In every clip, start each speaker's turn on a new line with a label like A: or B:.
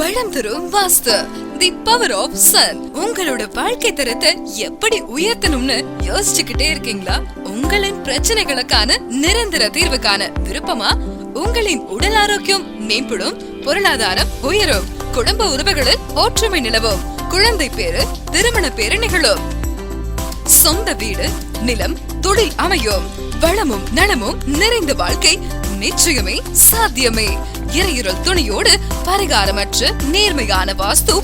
A: பலம் தரும் வாஸ்து the power of Sun. உங்களோட வாழ்க்கை தரத்தை எப்படி உயர்த்தணும்னு யோசிச்சுக்கிட்டே இருக்கீங்களா? உங்களின் பிரச்சனைகளுக்கான நிரந்தர தீர்வுக்கான விருப்பமா? உங்களின் உடல் ஆரோக்கியம் மேம்படும், பொருளாதாரம் உயரும், குடும்ப உறவுகளில் ஒற்றுமை நிலவும், குழந்தை பேரு திருமண பேரு நிகழும், சொந்த வீடு நிலம் தொழில் அமையும், வளமும் நலமும் நிறைந்த வாழ்க்கை நிச்சயமே சாத்தியமே. இறையுறல் துணையோடு பரிகாரமற்ற நேர்மையான வாஸ்து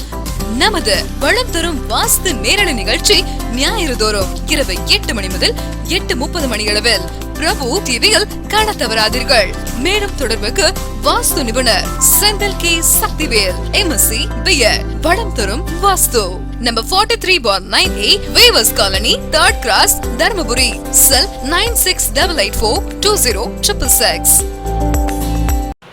A: நமது வளம் தரும் வாஸ்து நேரடி நிகழ்ச்சி ஞாயிறு தோறும் இரவு 8 மணி முதல் 8:30 மணி அளவில் பிரபு டிவியில் காண தவறாதீர்கள். மேலும் தொடர்புக்கு வாஸ்து நிபுணர் Senthil K Sakthivel, MSc BEd, வளம் தரும் வாஸ்து, number 43/9A, Weavers Colony, 3rd Cross, Dharmaburi, cell 9688420666.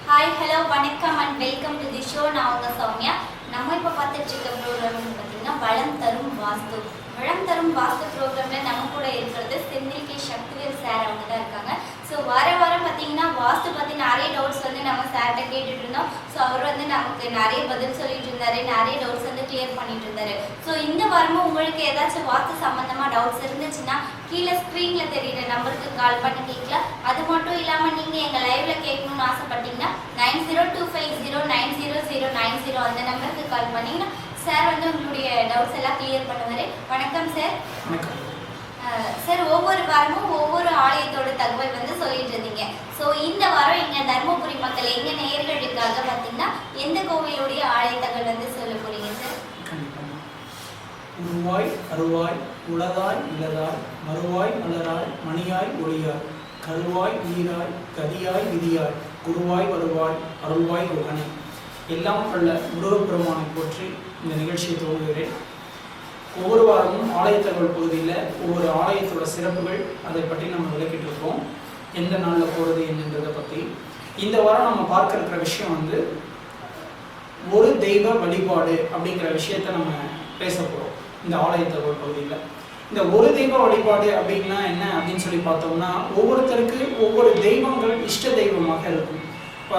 B: Hi, hello, வணக்கம் and welcome to the show. நான் உங்க சௌமியா. நம்ம இப்ப பார்த்துட்டு இருக்க ப்ரோக்ராம் பார்த்தீங்கன்னா வளம் தரும் வாஸ்து. வளம் தரும் வாஸ்து ப்ரோக்ராம்ல நம்ம கூட இருக்கிறது செந்தில் கே சக்திவேல் சார், அவங்க தான் இருக்காங்க. ஸோ வாரம் பார்த்தீங்கன்னா வாஸ்து பற்றி நிறைய டவுட்ஸ் நம்ம சார்கிட்ட கேட்டுட்டு இருந்தோம். ஸோ அவர் நமக்கு நிறைய பதில் சொல்லிட்டு இருந்தாரு, நிறைய டவுட்ஸ் கிளியர் பண்ணிட்டு இருந்தாரு. ஸோ இந்த வாரமும் உங்களுக்கு ஏதாச்சும் வாஸ்து சம்பந்தமா டவுட்ஸ் இருந்துச்சுன்னா கீழே ஸ்க்ரீன்ல தெரியுற நம்பருக்கு கால் பண்ணி கேட்கலாம். அது மட்டும் இல்லாமல் நீங்கள் எங்கள் லைவ்ல கேட்கணும்னு ஆசைப்பட்டீங்கன்னா 9025090090 அந்த நம்பருக்கு கால் பண்ணீங்கன்னா சார் உங்களுடைய டவுட்ஸ் எல்லாம் கிளியர் பண்ணுவார். வணக்கம் சார். சார், ஒவ்வொரு வாரமும் ஒவ்வொரு ஆலயத்தோட தகவல் சொல்லிட்டு இருந்தீங்க. ஸோ இந்த வாரம் எங்க தர்மபுரி மக்கள் எங்க நேயர்களுக்காக பார்த்தீங்கன்னா எந்த கோவிலுடைய ஆலய தகவல் சொல்ல போறீங்க சார்?
C: உருவாய் அருவாய் உலகாய் இலதாய் மறுவாய் மலராய் மணியாய் ஒளியாய் கருவாய் நீராய் கதியாய் விதியாய் குருவாய் வருவாய் அருள்வாய் குகனே. எல்லாம் அல்ல முருகப்பெருமானை போற்றி இந்த நிகழ்ச்சியை துவங்குகிறேன். ஒவ்வொரு வாரமும் ஆலய தகவல் பகுதியில் ஒவ்வொரு ஆலயத்தோட சிறப்புகள் அதை பற்றி நம்ம விளக்கிட்டு இருக்கோம், எந்த நாளில் போகிறது என்னன்றதை பற்றி. இந்த வாரம் நம்ம பார்க்க இருக்கிற விஷயம் ஒரு தெய்வ வழிபாடு அப்படிங்கிற விஷயத்த நம்ம பேச போகிறோம் இந்த ஆலய தகவல் பகுதியில். இந்த ஒரு தெய்வ வழிபாடு அப்படின்னா என்ன அப்படின்னு சொல்லி பார்த்தோம்னா, ஒவ்வொருத்தருக்கு ஒவ்வொரு தெய்வங்கள் இஷ்ட தெய்வமாக இருக்கும். இப்போ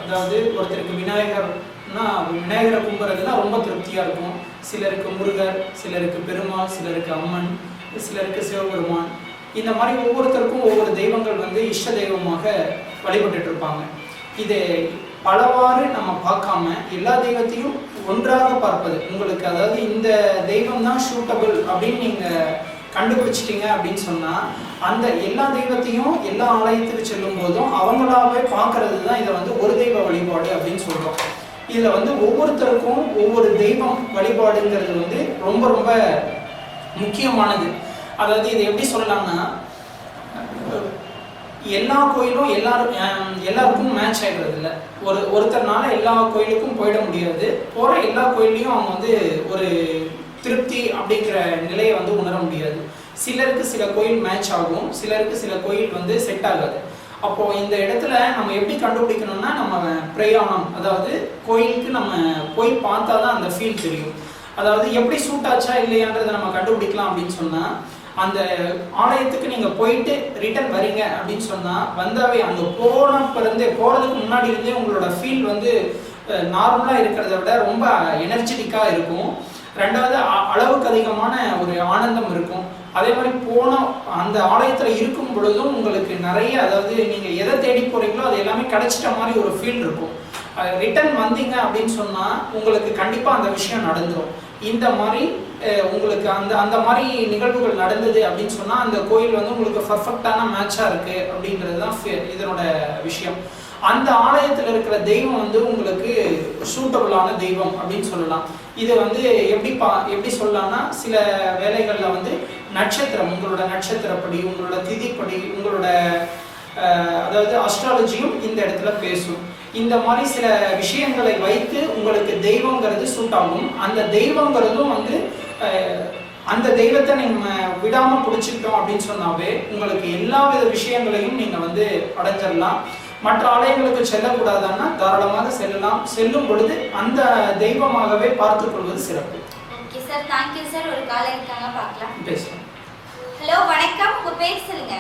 C: அதாவது ஒருத்தருக்கு விநாயகர்னா விநாயகரை கும்புறதுனா ரொம்ப திருப்தியாக இருக்கும். சிலருக்கு முருகர், சிலருக்கு பெருமாள், சிலருக்கு அம்மன், சிலருக்கு சிவபெருமான். இந்த மாதிரி ஒவ்வொருத்தருக்கும் ஒவ்வொரு தெய்வங்கள் இஷ்ட தெய்வமாக வழிபட்டு இருப்பாங்க. இதை பலவாறு நம்ம பார்க்காம எல்லா தெய்வத்தையும் ஒன்றாக பார்ப்பது உங்களுக்கு, அதாவது இந்த தெய்வம் தான் சூட்டபிள் அப்படின்னு நீங்கள் கண்டுபிடிச்சிட்டிங்க அப்படின்னு சொன்னால் அந்த எல்லா தெய்வத்தையும் எல்லா ஆலயத்துக்கு செல்லும் போதும் அவங்களாவே பார்க்கறது தான் இதை ஒரு தெய்வ வழிபாடு அப்படின்னு சொல்கிறோம். இதில் ஒவ்வொருத்தருக்கும் ஒவ்வொரு தெய்வம் வழிபாடுங்கிறது ரொம்ப ரொம்ப முக்கியமானது. அதாவது இதை எப்படி சொல்லலாம்னா, எல்லா கோயிலும் எல்லாருக்கும் மேட்ச் ஆகிடுறது இல்லை. ஒருத்தர்னால எல்லா கோயிலுக்கும் போயிட முடியாது. போகிற எல்லா கோயிலையும் அவங்க ஒரு திருப்தி அப்படிங்கிற நிலையை உணர முடியாது. சிலருக்கு சில கோயில் மேட்ச் ஆகும், சிலருக்கு சில கோயில் செட் ஆகாது. அப்போ இந்த இடத்துல நம்ம எப்படி கண்டுபிடிக்கணும்னா, நம்ம பிரயாணம், அதாவது கோயிலுக்கு நம்ம போய் பார்த்தா தான் அந்த ஃபீல் தெரியும். அதாவது எப்படி சூட் ஆச்சா இல்லையான்றதை நம்ம கண்டுபிடிக்கலாம் அப்படின்னு சொன்னால், அந்த ஆலயத்துக்கு நீங்கள் போயிட்டு ரிட்டர்ன் வரீங்க அப்படின்னு சொன்னால் வந்தாவே அங்கே போகிறதுக்கு முன்னாடி இருந்தே உங்களோட ஃபீல் நார்மலாக இருக்கிறத விட ரொம்ப எனர்ஜெட்டிக்காக இருக்கும். ரெண்டாவது அளவுக்கு அதிகமான ஒரு ஆனந்தம் இருக்கும். அதே மாதிரி அந்த ஆலயத்தில் இருக்கும் பொழுதும் உங்களுக்கு நிறைய, அதாவது நீங்கள் எதை தேடி போகிறீங்களோ அது எல்லாமே கிடைச்சிட்ட மாதிரி ஒரு ஃபீல் இருக்கும். ரிட்டர்ன் வந்தீங்க அப்படின்னு சொன்னால் உங்களுக்கு கண்டிப்பாக அந்த விஷயம் நடந்துடும். இந்த மாதிரி உங்களுக்கு அந்த மாதிரி நிகழ்வுகள் நடந்தது அப்படின்னு சொன்னால் அந்த கோயில் உங்களுக்கு பர்ஃபெக்டான மேட்சாக இருக்குது அப்படின்றது தான் இதனோட விஷயம். அந்த ஆலயத்தில் இருக்கிற தெய்வம் உங்களுக்கு சூட்டபுளான தெய்வம் அப்படின்னு சொல்லலாம். இது எப்படி சொல்லலாம்னா, சில வேளைகளில் நட்சத்திரம், உங்களோட நட்சத்திரப்படி, உங்களோட திதிப்படி, உங்களோட அதாவது அஸ்ட்ராலஜியும் இந்த இடத்துல பேசும். இந்த மாதிரி சில விஷயங்களை வைத்து உங்களுக்கு தெய்வங்கிறது சூட் ஆகும். அந்த தெய்வங்கிறதும் அந்த தெய்வத்தை நீங்கள் விடாமல் பிடிச்சிக்கிட்டோம் அப்படின்னு சொன்னாவே உங்களுக்கு எல்லா வித விஷயங்களையும் நீங்கள் அடைஞ்சிடலாம். மற்ற ஆலயங்களுக்கு செல்லக்கூடாதுன்னா தாராளமாக செல்லலாம். செல்லும் பொழுது அந்த தெய்வமாகவே பார்த்துக் கொள்வது சிறப்பு.
B: Okay sir, thank you sir. ஒரு கால் இருக்காங்க, பார்க்கலாம்,
C: பேசலாம்.
B: ஹலோ, வணக்கம், உங்க பேர் சொல்லுங்க.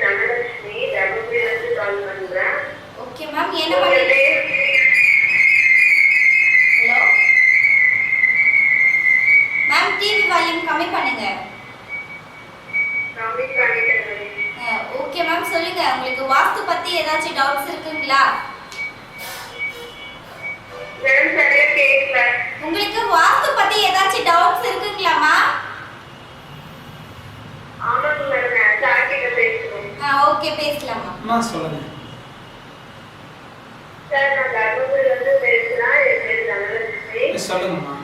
D: தனலட்சுமி, தர்மபுரியிலிருந்து கால் பண்றேன்.
B: ஓகே மேம், என்ன பண்ணிட்டு மேம் சொல்லுங்க, உங்களுக்கு வாஸ்து பத்தி ஏதாச்சும் டவுட்ஸ் இருக்குங்களா? உங்களுக்கு வாஸ்து பத்தி ஏதாச்சும் டவுட்ஸ் இருக்குங்களாமா? ஓகே பேசலாமா?
C: அம்மா சொல்லுங்க. சொல்லுங்கம்மா.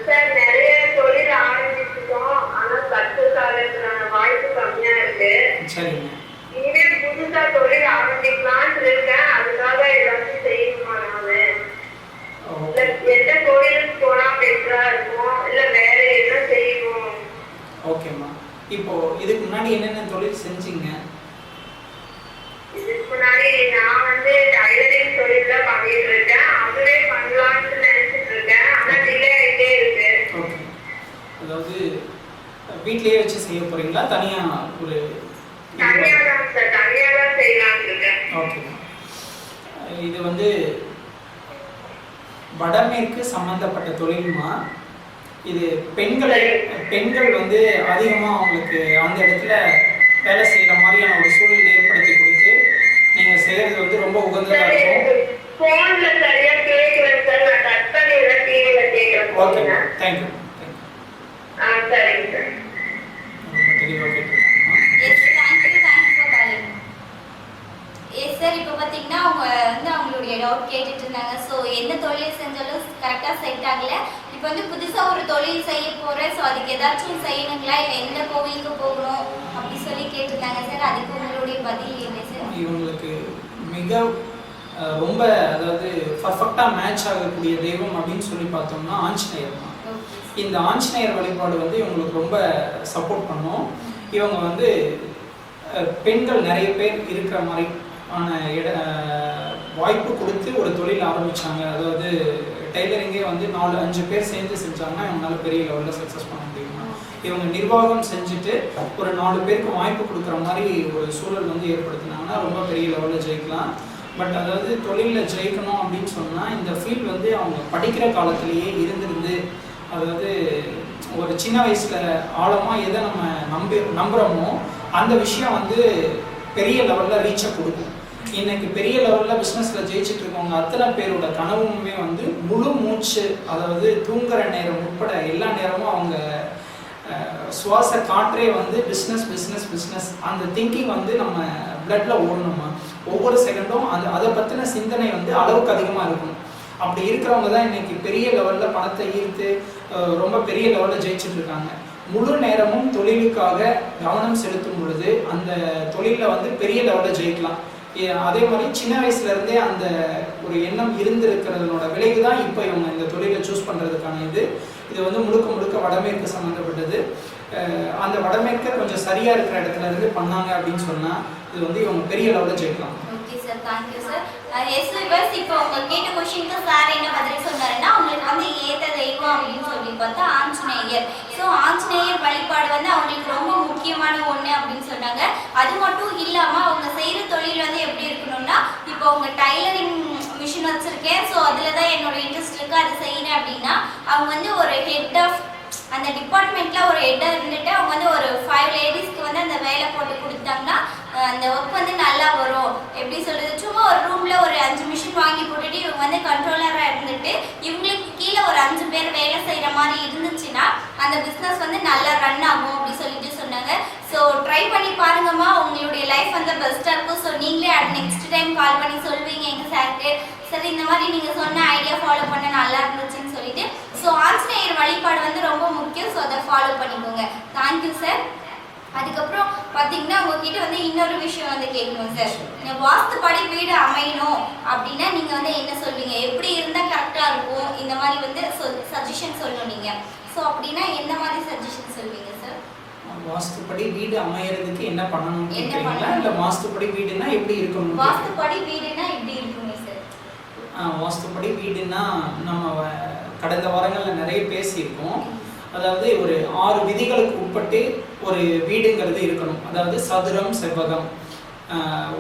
D: சார் நிறைய தொழில் ஆரம்பிச்சிட்டோம், ஆனா சக்சஸ் ஆகிறதுக்கான வாய்ப்பு கம்மியா இருக்கு.
C: சரிங்க.
D: இனிமே புதுசா தொழில் ஆரம்பிக்கலாம்னு இருக்கேன், அதுக்காக ஏதாச்சும் செய்யணுமா? நானு எந்த தொழிலுக்கு போனா பெட்டரா இருக்கும், இல்ல வேற என்ன செய்யணும்?
C: ஓகேம்மா. இப்போ இதுக்கு முன்னாடி என்னென்ன தொழில் செஞ்சீங்க?
D: இதுக்கு முன்னாடி நான் வந்து டைலரிங் தொழில் தான் பண்ணிட்டு இருக்கேன். அதுவே பண்ணலாம்னு நினைச்சிட்டு இருக்கேன், ஆனா டிலே ஆயிட்டே இருக்கு.
C: ஓகே. அதாவது வீட்லயே வச்சு செய்ய போறீங்களா, தனியா ஒரு?
D: தனியா தான் சார், தனியா தான் செய்யலாம்னு இருக்கேன்.
C: ஓகே. இது வந்து வடமேற்கு சம்பந்தப்பட்ட தொழில்மா. இது பெண்கள் வந்து அதிகமாக அவங்களுக்கு அந்த இடத்துல வேலை செய்கிற மாதிரியான ஒரு சூழல் ஏற்படுத்தி கொடுத்து நீங்கள் செய்கிறது வந்து ரொம்ப உகந்ததாக இருக்கும்.
D: ஃபோன்ல சரியா கேட்கலங்க சார், நான் கட் பண்ணிடுறேன், டிவில கேட்கறேன்.
C: ஓகேம்மா, தேங்க்யூ.
D: சரிங்க சார்.
C: ரொம்ப தெளிவாக கேட்டுருக்காங்கம்மா.
B: Yes thank you for calling. Yes sir, இப்போ பார்த்தீங்கன்னா அவங்க வந்து அவங்களுடைய டவுட் கேட்டுட்டு இருந்தாங்க. ஸோ எந்த தொழில் செஞ்சாலும் கரெக்டாக செட் ஆகலை. இப்போ வந்து புதுசாக ஒரு தொழில் செய்ய போகிறேன், ஸோ அதுக்கு ஏதாச்சும் செய்யணுங்களா, இல்லை எந்த கோவிலுக்கு போகணும் அப்படி சொல்லி கேட்டிருந்தாங்க சார். அதுக்கு உங்களுடைய பதில் என்ன சார்?
C: இவங்களுக்கு மிக ரொம்ப அதாவது பர்ஃபெக்டாக மேட்ச் ஆகக்கூடிய தெய்வம் அப்படின்னு சொல்லி பார்த்தோம்னா ஆஞ்சநேயர் தான். இந்த ஆஞ்சநேயர் வழிபாடு வந்து இவங்களுக்கு ரொம்ப சப்போர்ட் பண்ணும். இவங்க வந்து பெண்கள் நிறைய பேர் இருக்கிற மாதிரி வாய்ப்பு கொடுத்து ஒரு தொழில் ஆரம்பித்தாங்க. அதாவது டெய்லரிங்கே வந்து 4-5 பேர் சேர்ந்து செஞ்சாங்கன்னா இவங்களால பெரிய லெவலில் சக்ஸஸ் பண்ண முடியுமா. இவங்க நிர்வாகம் செஞ்சுட்டு ஒரு 4 பேருக்கு வாய்ப்பு கொடுக்குற மாதிரி ஒரு சூழல் வந்து ஏற்படுத்தினாங்கன்னா ரொம்ப பெரிய லெவலில் ஜெயிக்கலாம். பட் அதாவது தொழிலில் ஜெயிக்கணும் அப்படின்னு சொன்னால் இந்த ஃபீல்ட் வந்து அவங்க படிக்கிற காலத்திலேயே இருந்திருந்து, அதாவது ஒரு சின்ன வயசில் ஆழமாக எதை நம்ம நம்புகிறோமோ அந்த விஷயம் வந்து பெரிய லெவலில் ரீச்சை கொடுக்கும். இன்னைக்கு பெரிய லெவலில் பிஸ்னஸில் ஜெயிச்சுட்டு இருக்கவங்க அத்தனை பேரோட கனவுமே வந்து முழு மூச்சு, அதாவது தூங்குற நேரம் உட்பட எல்லா நேரமும் அவங்க சுவாச காற்றே வந்து பிஸ்னஸ் பிஸ்னஸ் பிஸ்னஸ் அந்த திங்கிங் வந்து நம்ம பிளட்ல ஓடணுமா. ஒவ்வொரு செகண்டும் அதை பற்றின சிந்தனை வந்து அளவுக்கு அதிகமாக இருக்கணும். அப்படி இருக்கிறவங்க தான் இன்னைக்கு பெரிய லெவலில் பணத்தை ஈர்த்து ரொம்ப பெரிய லெவலில் ஜெயிச்சுட்டு இருக்காங்க. முழு நேரமும் தொழிலுக்காக கவனம் செலுத்தும் பொழுது அந்த தொழிலில் வந்து பெரிய லெவலில் ஜெயிக்கலாம். அதே மாதிரி சின்ன வயசுலேருந்தே அந்த ஒரு எண்ணம் இருந்திருக்கிறதோட விளைவு தான் இப்போ இவங்க இந்த தொழிலை சூஸ் பண்ணுறதுக்கான இது வந்து முழுக்க முழுக்க வடமேற்கு சம்மந்தப்பட்டது. அந்த வடமேற்க கொஞ்சம் சரியாக இருக்கிற இடத்துல இருந்து பண்ணாங்க அப்படின்னு சொன்னால் இது வந்து இவங்க பெரிய லெவலில் ஜெயிக்கலாம்.
B: Okay sir, thank you sir. Yes viewers, இப்போ அவங்க கேட்ட கொஸ்டினுக்கு சார் என்ன பதில் சொன்னாருன்னா, அவங்களுக்கு வந்து ஏத்த தெய்வம் அப்படின்னு சொல்லி பார்த்தா ஆஞ்சநேயர். ஸோ ஆஞ்சநேயர் வழிபாடு வந்து அவங்களுக்கு ரொம்ப முக்கியமான ஒன்று அப்படின்னு சொன்னாங்க. அது மட்டும் இல்லாமல் அவங்க செய்கிற தொழில் வந்து எப்படி இருக்கணும்னா, இப்போ அவங்க டைலரிங் மிஷின் வச்சுருக்கேன், ஸோ அதில் தான் என்னோட இன்ட்ரெஸ்ட் இருக்குது, அதை செய்கிறேன் அப்படின்னா அவங்க வந்து ஒரு ஹெட் ஆஃப் அந்த டிபார்ட்மெண்ட்டில் ஒரு ஹெட்டாக இருந்துட்டு அவங்க வந்து ஒரு 5 லேடிஸ்க்கு வந்து அந்த வேலை போட்டு கொடுத்தாங்கன்னா அந்த ஒர்க் வந்து நல்லா வரும். எப்படி சொல்கிறது, சும்மா ஒரு ரூமில் ஒரு 5 மிஷின் வாங்கி போட்டுட்டு இவங்க வந்து கண்ட்ரோலராக இருந்துட்டு இவங்களுக்கு கீழே ஒரு 5 பேர் வேலை செய்கிற மாதிரி இருந்துச்சுன்னா அந்த பிஸ்னஸ் வந்து நல்லா ரன் ஆகும் அப்படி சொல்லிட்டு சொன்னாங்க. ஸோ ட்ரை பண்ணி பாருங்கம்மா, உங்களுடைய லைஃப் வந்து பெஸ்ட்டாக இருக்கும். ஸோ நீங்களே நெக்ஸ்ட் டைம் கால் பண்ணி சொல்வீங்க எங்கள் சாருக்கு, சரி இந்த மாதிரி நீங்கள் சொன்ன ஐடியா ஃபாலோ பண்ண நல்லா இருந்துச்சுன்னு சொல்லிட்டு. ஸோ ஆஞ்சநேயர் வழிபாடு வந்து ரொம்ப முக்கியம். ஸோ அதை ஃபாலோ பண்ணிக்கோங்க. Thank you sir. அதுக்கப்புறம் பார்த்தீங்கன்னா உங்ககிட்ட வந்து இன்னொரு விஷயம் வந்து கேட்கணும் சார். நீங்கள் வாஸ்துப்படி வீடு அமையணும் அப்படின்னா நீங்கள் வந்து என்ன சொல்வீங்க, எப்படி இருந்தால் கரெக்டாக இருக்கும், இந்த மாதிரி வந்து சஜஷன் சொல்லணும் நீங்கள். ஸோ அப்படின்னா எந்த மாதிரி சஜஷன் சொல்வீங்க சார்?
C: வாஸ்துப்படி வீடு அமையறதுக்கு என்ன பண்ணணும் கேக்குறீங்களா, இல்ல வாஸ்துப்படி வீடுனா எப்படி இருக்கணும்?
B: வாஸ்துப்படி வீடுனா எப்படி இருக்குங்க சார்?
C: வாஸ்துப்படி வீடுனா நம்ம கடந்த வாரங்கள்ல நிறைய பேசியிருக்கோம். அதாவது ஒரு 6 விதிகளுக்கு உட்பட்டு ஒரு வீடுங்கிறது இருக்கணும். அதாவது சதுரம், செவ்வகம்,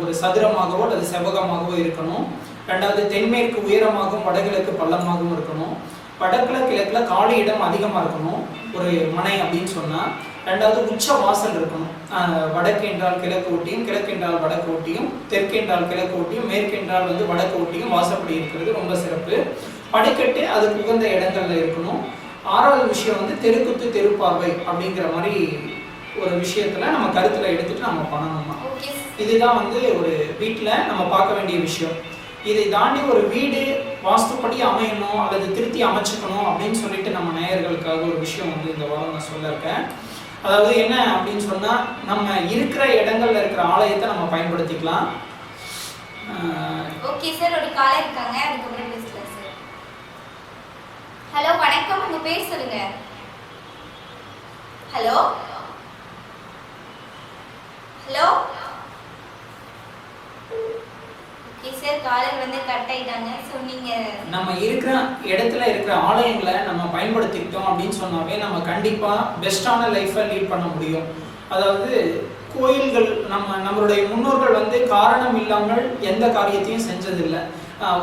C: ஒரு சதுரமாகவோ அல்லது செவ்வகமாகவோ இருக்கணும். ரெண்டாவது தென்மேற்கு உயரமாகவும் வடகிழக்கு பள்ளமாகவும் இருக்கணும். வடக்கில் கிழக்கில் காலி இடம் அதிகமாக இருக்கணும் ஒரு மனை அப்படின்னு சொன்னால். ரெண்டாவது உச்ச வாசல் இருக்கணும். வடக்கு என்றால் கிழக்கு ஒட்டியும், கிழக்கு என்றால் வடக்கு ஒட்டியும், தெற்கு என்றால் கிழக்கு ஒட்டியும், மேற்கு என்றால் வந்து வடக்கு ஒட்டியும் வாசப்படி இருக்கிறது ரொம்ப சிறப்பு. படிக்கட்டு அதுக்கு உகந்த இடங்கள்ல இருக்கணும். 6வது விஷயம் வந்து தெருக்குத்து தெருப்பார்வை அப்படிங்கிற மாதிரி ஒரு விஷயத்துல நம்ம கருத்துல எடுத்துட்டு நம்ம பண்ணணுமா. இதுதான் வந்து ஒரு வீட்டுல நம்ம பார்க்க வேண்டிய விஷயம். இதை தாண்டி ஒரு வீடு வாஸ்துப்படி அமையணும் அல்லது திருத்தி அமைச்சுக்கணும் அப்படின்னு சொல்லிட்டு நம்ம நேயர்களுக்காக ஒரு விஷயம் வந்து இந்த வாரம் நான் சொல்ல இருக்கேன். அதாவது என்ன அப்படின்னு சொன்னா, நம்ம இருக்கிற இடங்கள்ல இருக்கிற ஆலயத்தை நம்ம பயன்படுத்திக்கலாம்.
B: ஓகே சார், ஒரு காலர் இருக்காங்க, அதுக்கப்புறம் பேசலாம் சார். ஹலோ வணக்கம், உங்க பேர் சொல்லுங்க. Hello hello okay sir, caller வந்து கட் ஆயிட்டாங்க. ஸோ நீங்க
C: நம்ம இருக்கிற இடத்துல இருக்கிற ஆலயங்களை நம்ம பயன்படுத்திக்கிட்டோம் அப்படின்னு சொன்னாவே நம்ம கண்டிப்பா பெஸ்டான லைஃப்பை லீட் பண்ண முடியும். அதாவது கோயில்கள் நம்மளுடைய முன்னோர்கள் வந்து காரணம் இல்லாமல் எந்த காரியத்தையும் செஞ்சதில்லை.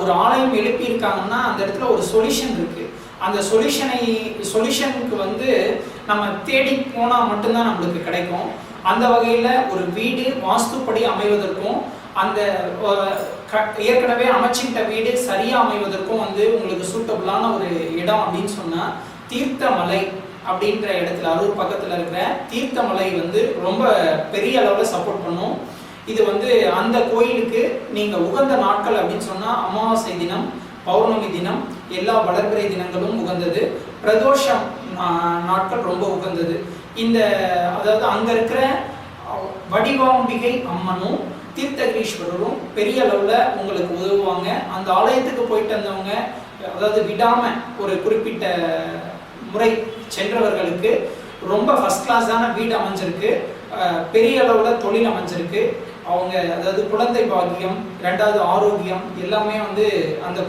C: ஒரு ஆலயம் எழுப்பி இருக்காங்கன்னா அந்த இடத்துல ஒரு சொல்யூஷன் இருக்கு. அந்த சொல்யூஷனுக்கு வந்து நம்ம தேடி போனால் மட்டும்தான் நம்மளுக்கு கிடைக்கும். அந்த வகையில் ஒரு வீடு வாஸ்துப்படி அமைவதற்கும் அந்த ஏற்கனவே அமைச்சுக்கிட்ட வீடு சரியாக அமைவதற்கும் வந்து உங்களுக்கு சூட்டபுளான ஒரு இடம் அப்படின்னு சொன்னால் தீர்த்தமலை அப்படின்ற இடத்துல, அரூர் பக்கத்தில் இருக்கிற தீர்த்தமலை வந்து ரொம்ப பெரிய அளவில் சப்போர்ட் பண்ணும். இது வந்து அந்த கோயிலுக்கு நீங்கள் உகந்த நாட்கள் அப்படின்னு சொன்னால் அமாவாசை தினம், பௌர்ணமி தினம், எல்லா வளர்பிறை தினங்களும் உகந்தது. பிரதோஷம் நாட்கள் ரொம்ப உகந்தது. அதாவது அங்கே இருக்கிற வடிவாம்பிகை அம்மனும் தீர்த்தகிரீஸ்வரரும் பெரிய அளவில் உங்களுக்கு உதவுவாங்க. அந்த ஆலயத்துக்கு போயிட்டு வந்தவங்க, அதாவது விடாமல் ஒரு குறிப்பிட்ட முறை சென்றவர்களுக்கு ரொம்ப ஃபர்ஸ்ட் கிளாஸான வீடு அமைஞ்சிருக்கு, பெரிய அளவில் தொழில் அமைஞ்சிருக்கு. அவங்க அதாவது குழந்தை பாக்கியம், ரெண்டாவது ஆரோக்கியம் எல்லாமே வந்து அந்த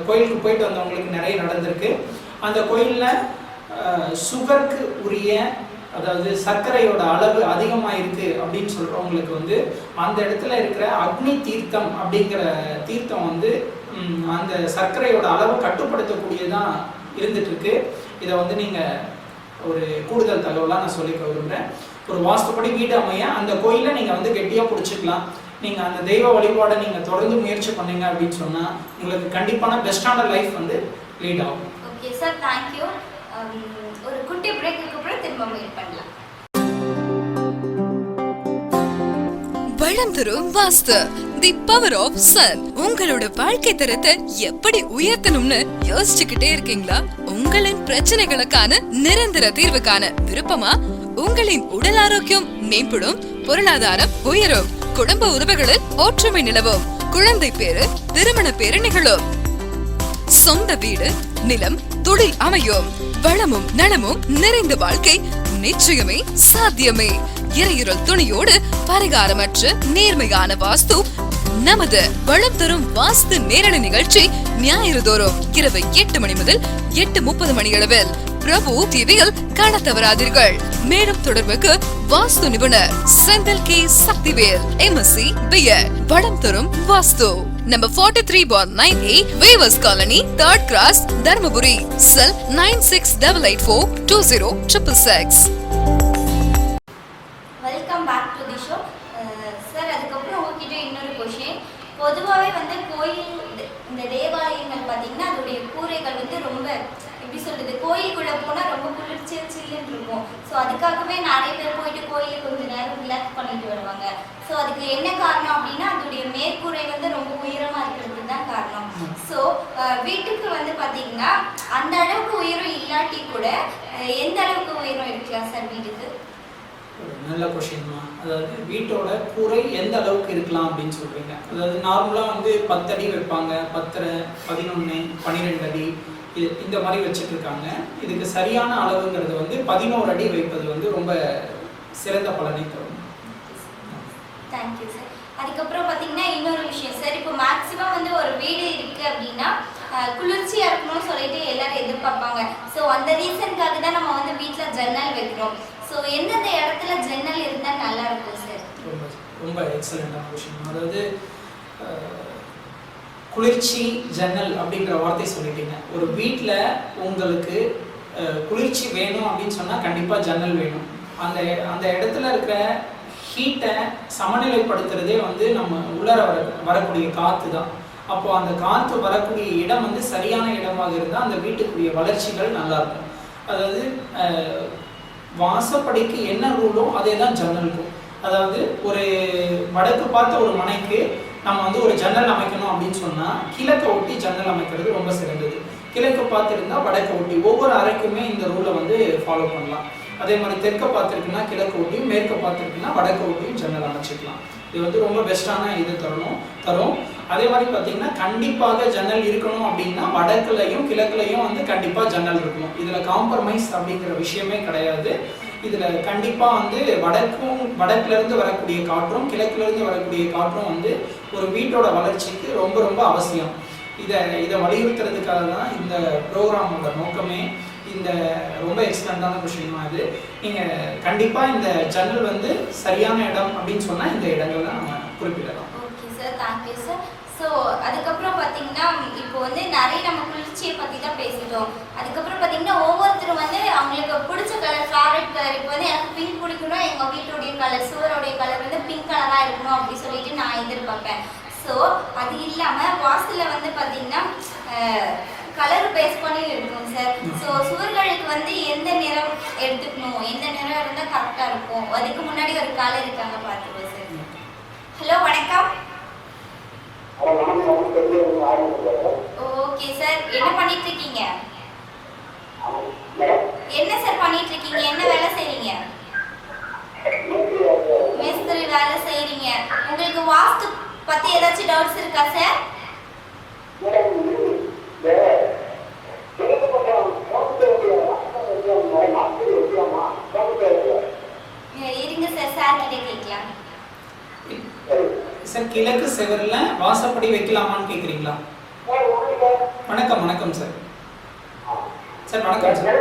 C: கோயிலுக்கு போயிட்டு வந்தவங்களுக்கு நிறைய நடந்திருக்கு. அந்த கோயிலில் சுகருக்கு உரிய, அதாவது சர்க்கரையோட அளவு அதிகமாக இருக்கு அப்படின்னு சொல்றவங்களுக்கு வந்து அந்த இடத்துல இருக்கிற அக்னி தீர்த்தம் அப்படிங்கிற தீர்த்தம் வந்து அந்த சர்க்கரையோட அளவை கட்டுப்படுத்தக்கூடியதான் இருந்துட்டு இருக்கு. இதை வந்து நீங்க ஒரு கூடுதல் தகவலாக நான் சொல்லிக்க விரும்புகிறேன். ஒரு வாஸ்துப்படி வீடு அமைய அந்த கோயிலை நீங்கள் வந்து கெட்டியாக பிடிச்சிக்கலாம். நீங்கள் அந்த தெய்வ வழிபாடை நீங்கள் தொடர்ந்து முயற்சி பண்ணீங்க அப்படின்னு சொன்னால் உங்களுக்கு கண்டிப்பான பெஸ்டான லைஃப் வந்து லீட் ஆகும்.
B: Okay sir, thank you. ஒரு குட்டி பிரேக்குக்கு அப்புறம் திரும்ப மீட் பண்ணலாம்.
A: வளம் தரும் வாஸ்து, தி பவர் ஆஃப் சன். உங்களோட வாழ்க்கை தரத்தை எப்படி உயர்த்தணும்னு யோசிச்சுக்கிட்டே இருக்கீங்களா? உங்களின் பிரச்சனைகளுக்கான நிரந்தர தீர்வுக்கான விருப்பமா? உங்களின் உடல் ஆரோக்கியம் மேம்படும், பொருளாதாரம் உயரும், குடும்ப உறவுகளில் ஒற்றுமை நிலவும், குழந்தை பேரு, திருமண பேரு நிகழும், சொந்த வீடு, நிலம், தொழில் அமையும், வளமும் நலமும் நிறைந்த வாழ்க்கை நிச்சயமே சாத்தியமே. இறையுறல் துணையோடு பரிகாரமற்ற நேர்மையான வாஸ்து நமது வளம் தரும் வாஸ்து நேரடி நிகழ்ச்சி ஞாயிறு தோறும் இரவு 8 மணி முதல் 8:30 மணி அளவில் பிரபு டிவியில் காண தவறாதீர்கள். மேலும் தொடர்புக்கு வாஸ்து நிபுணர் Senthil K Sakthivel, MSc BEd, வளம் தரும் வாஸ்து, number 43/9A, Weavers Colony, 3rd Cross, Dharmaburi, cell 9688420666.
B: Welcome back to the show sir. அதுக்கப்புறம் உங்ககிட்ட இன்னொரு கொஷின். பொதுவாகவே வந்து கோயில் இந்த தேவாலயங்கள் பார்த்தீங்கன்னா அதோடைய கூரைகள் வந்து ரொம்ப எப்படி சொல்றது, கோயிலுக்குள்ளே போனால் ரொம்ப குளிர்ச்சியாக சில்லுன்னு இருக்கும். ஸோ அதுக்காகவே நிறைய பேர் போயிட்டு கோயிலுக்கு கொஞ்சம் நேரம் ரிலாக்ஸ் பண்ணிட்டு வருவாங்க. ஸோ அதுக்கு என்ன காரணம் அப்படின்னா அதோடைய மேற்கூரை வந்து ரொம்ப உயரமாக இருக்கிறது தான் காரணம். ஸோ வீட்டுக்கு வந்து பார்த்தீங்கன்னா அந்த அளவுக்கு உயரம் இல்லாட்டி கூட எந்த அளவுக்கு உயரம் இருக்கலாம் சார் வீட்டுக்கு?
C: நல்ல கொஸ்டின்மா. அதாவது வீட்டோட கூரை எந்த அளவுக்கு இருக்கலாம் அப்படின்னு சொல்றீங்க. அதாவது நார்மலாக வந்து 10 அடி வைப்பாங்க, 10, 11, 12 அடி இந்த மாதிரி வச்சுட்டு இருக்காங்க. இதுக்கு சரியான அளவுங்கிறது வந்து 11 அடி வைப்பது வந்து ரொம்ப சிறந்த பலனை தரும்.
B: Thank you sir. அதுக்கப்புறம் பார்த்தீங்கன்னா இன்னொரு விஷயம் சார், இப்போ மேக்ஸிமம் வந்து ஒரு வீடு இருக்குது அப்படின்னா குளிர்ச்சியாக இருக்கணும்னு சொல்லிட்டு எல்லாரும் எதிர்பார்ப்பாங்க. ஸோ அந்த ரீசனுக்காக தான் நம்ம வந்து வீட்டில் ஜன்னல் வைக்கிறோம். ஸோ எந்தெந்த இடத்துல ஜன்னல் இருந்தால் நல்லா இருக்கும் சார்?
C: ரொம்ப எக்ஸலண்டான விஷயம். அதாவது குளிர்ச்சி ஜன்னல் அப்படின்ற வார்த்தை சொல்லிட்டீங்க. ஒரு வீட்டில் உங்களுக்கு குளிர்ச்சி வேணும் அப்படின்னு சொன்னால் கண்டிப்பாக ஜன்னல் வேணும். அந்த அந்த இடத்துல இருக்கிற ஹீட்டை சமநிலைப்படுத்துறதே வந்து நம்ம உள்ளர வரக்கூடிய காற்று தான். அப்போது அந்த காற்று வரக்கூடிய இடம் வந்து சரியான இடமாக இருந்தால் அந்த வீட்டுக்குரிய வளர்ச்சிகள் நல்லாயிருக்கும். அதாவது வாசப்படிக்கு என்ன ரூலோ அதே தான் ஜன்னலுக்கும். அதாவது ஒரு வடக்கு பார்த்த ஒரு மனைக்கு நம்ம வந்து ஒரு ஜன்னல் அமைக்கணும் அப்படின்னு சொன்னால் கிழக்கை ஒட்டி ஜன்னல் அமைக்கிறது ரொம்ப சிறந்தது. கிழக்கு பார்த்துருந்தா வடக்கை ஒட்டி ஒவ்வொரு அறைக்குமே இந்த ரூலை வந்து ஃபாலோ பண்ணலாம். அதே மாதிரி தெற்க பார்த்துருக்குன்னா கிழக்கு ஒட்டியும், மேற்க பார்த்துருக்குன்னா வடக்கு ஒட்டியும் ஜன்னல் அமைச்சிக்கலாம். இது வந்து ரொம்ப பெஸ்ட்டான இது தரும். அதே மாதிரி பார்த்தீங்கன்னா கண்டிப்பாக ஜன்னல் இருக்கணும் அப்படின்னா வடக்குலையும் கிழக்குலையும் வந்து கண்டிப்பாக ஜன்னல் இருக்கணும். இதில் காம்ப்ரமைஸ் அப்படிங்கிற விஷயமே கிடையாது. இதில் கண்டிப்பாக வந்து வடக்குலேருந்து வரக்கூடிய காற்றும் கிழக்குலேருந்து வரக்கூடிய காற்றும் வந்து ஒரு வீட்டோட வளர்ச்சிக்கு ரொம்ப ரொம்ப அவசியம். இதை வலியுறுத்துறதுக்காக தான் இந்த ப்ரோக்ராமோட நோக்கமே. இந்த ரொம்ப எக்ஸலண்டான விஷயமா இது. நீங்கள் கண்டிப்பாக இந்த ஜன்னல் வந்து சரியான இடம் அப்படின்னு சொன்னால் இந்த இடங்கள் தான் நம்ம குறிப்பிடலாம்.
B: Okay sir, thank you sir. So அதுக்கப்புறம் பார்த்தீங்கன்னா இப்போ வந்து நிறைய நம்ம குளிர்ச்சியை பற்றி தான் பேசிட்டோம். அதுக்கப்புறம் பார்த்தீங்கன்னா ஒவ்வொருத்தரும் வந்து அவங்களுக்கு பிடிச்ச கலர், ஃபேவரட் கலர். இப்போ வந்து எனக்கு பிங்க் பிடிக்கணும், எங்கள் வீட்டுடைய கலர், சுவருடைய கலர் வந்து பிங்க் கலராக இருக்கணும் அப்படின்னு சொல்லிட்டு நான் எதிர்பார்ப்பேன். ஸோ அது இல்லாமல் வாசலில் வந்து பார்த்தீங்கன்னா கலர் பேஸ் பண்ணி இருக்கும் சார். ஸோ சுவர்களுக்கு வந்து எந்த நிறம் எடுத்துக்கணும், எந்த நிறம் இருந்தால் கரெக்டாக இருக்கும், அதுக்கு முன்னாடி ஒரு காலர் இருக்காங்க பார்த்துக்கோ சார். ஹலோ, வணக்கம். ஓகே சார், என்ன பண்ணிட்டு இருக்கீங்க? என்ன சார் பண்ணிட்டு இருக்கீங்க? என்ன வேலை செய்றீங்க? மேஸ்திரி வேலை செய்றீங்க. உங்களுக்கு வாஸ்து பத்தி ஏதாச்சும் டவுட்ஸ் இருக்கா சார்? இருங்க சார், சார் கிட்ட கேட்கலாம்.
C: சார், கிழக்கு செவர்ல வாசப்படி வைக்கலாமான்னு கேக்குறீங்களா? வணக்கம். வணக்கம் சார். சார் வணக்கம் சார்.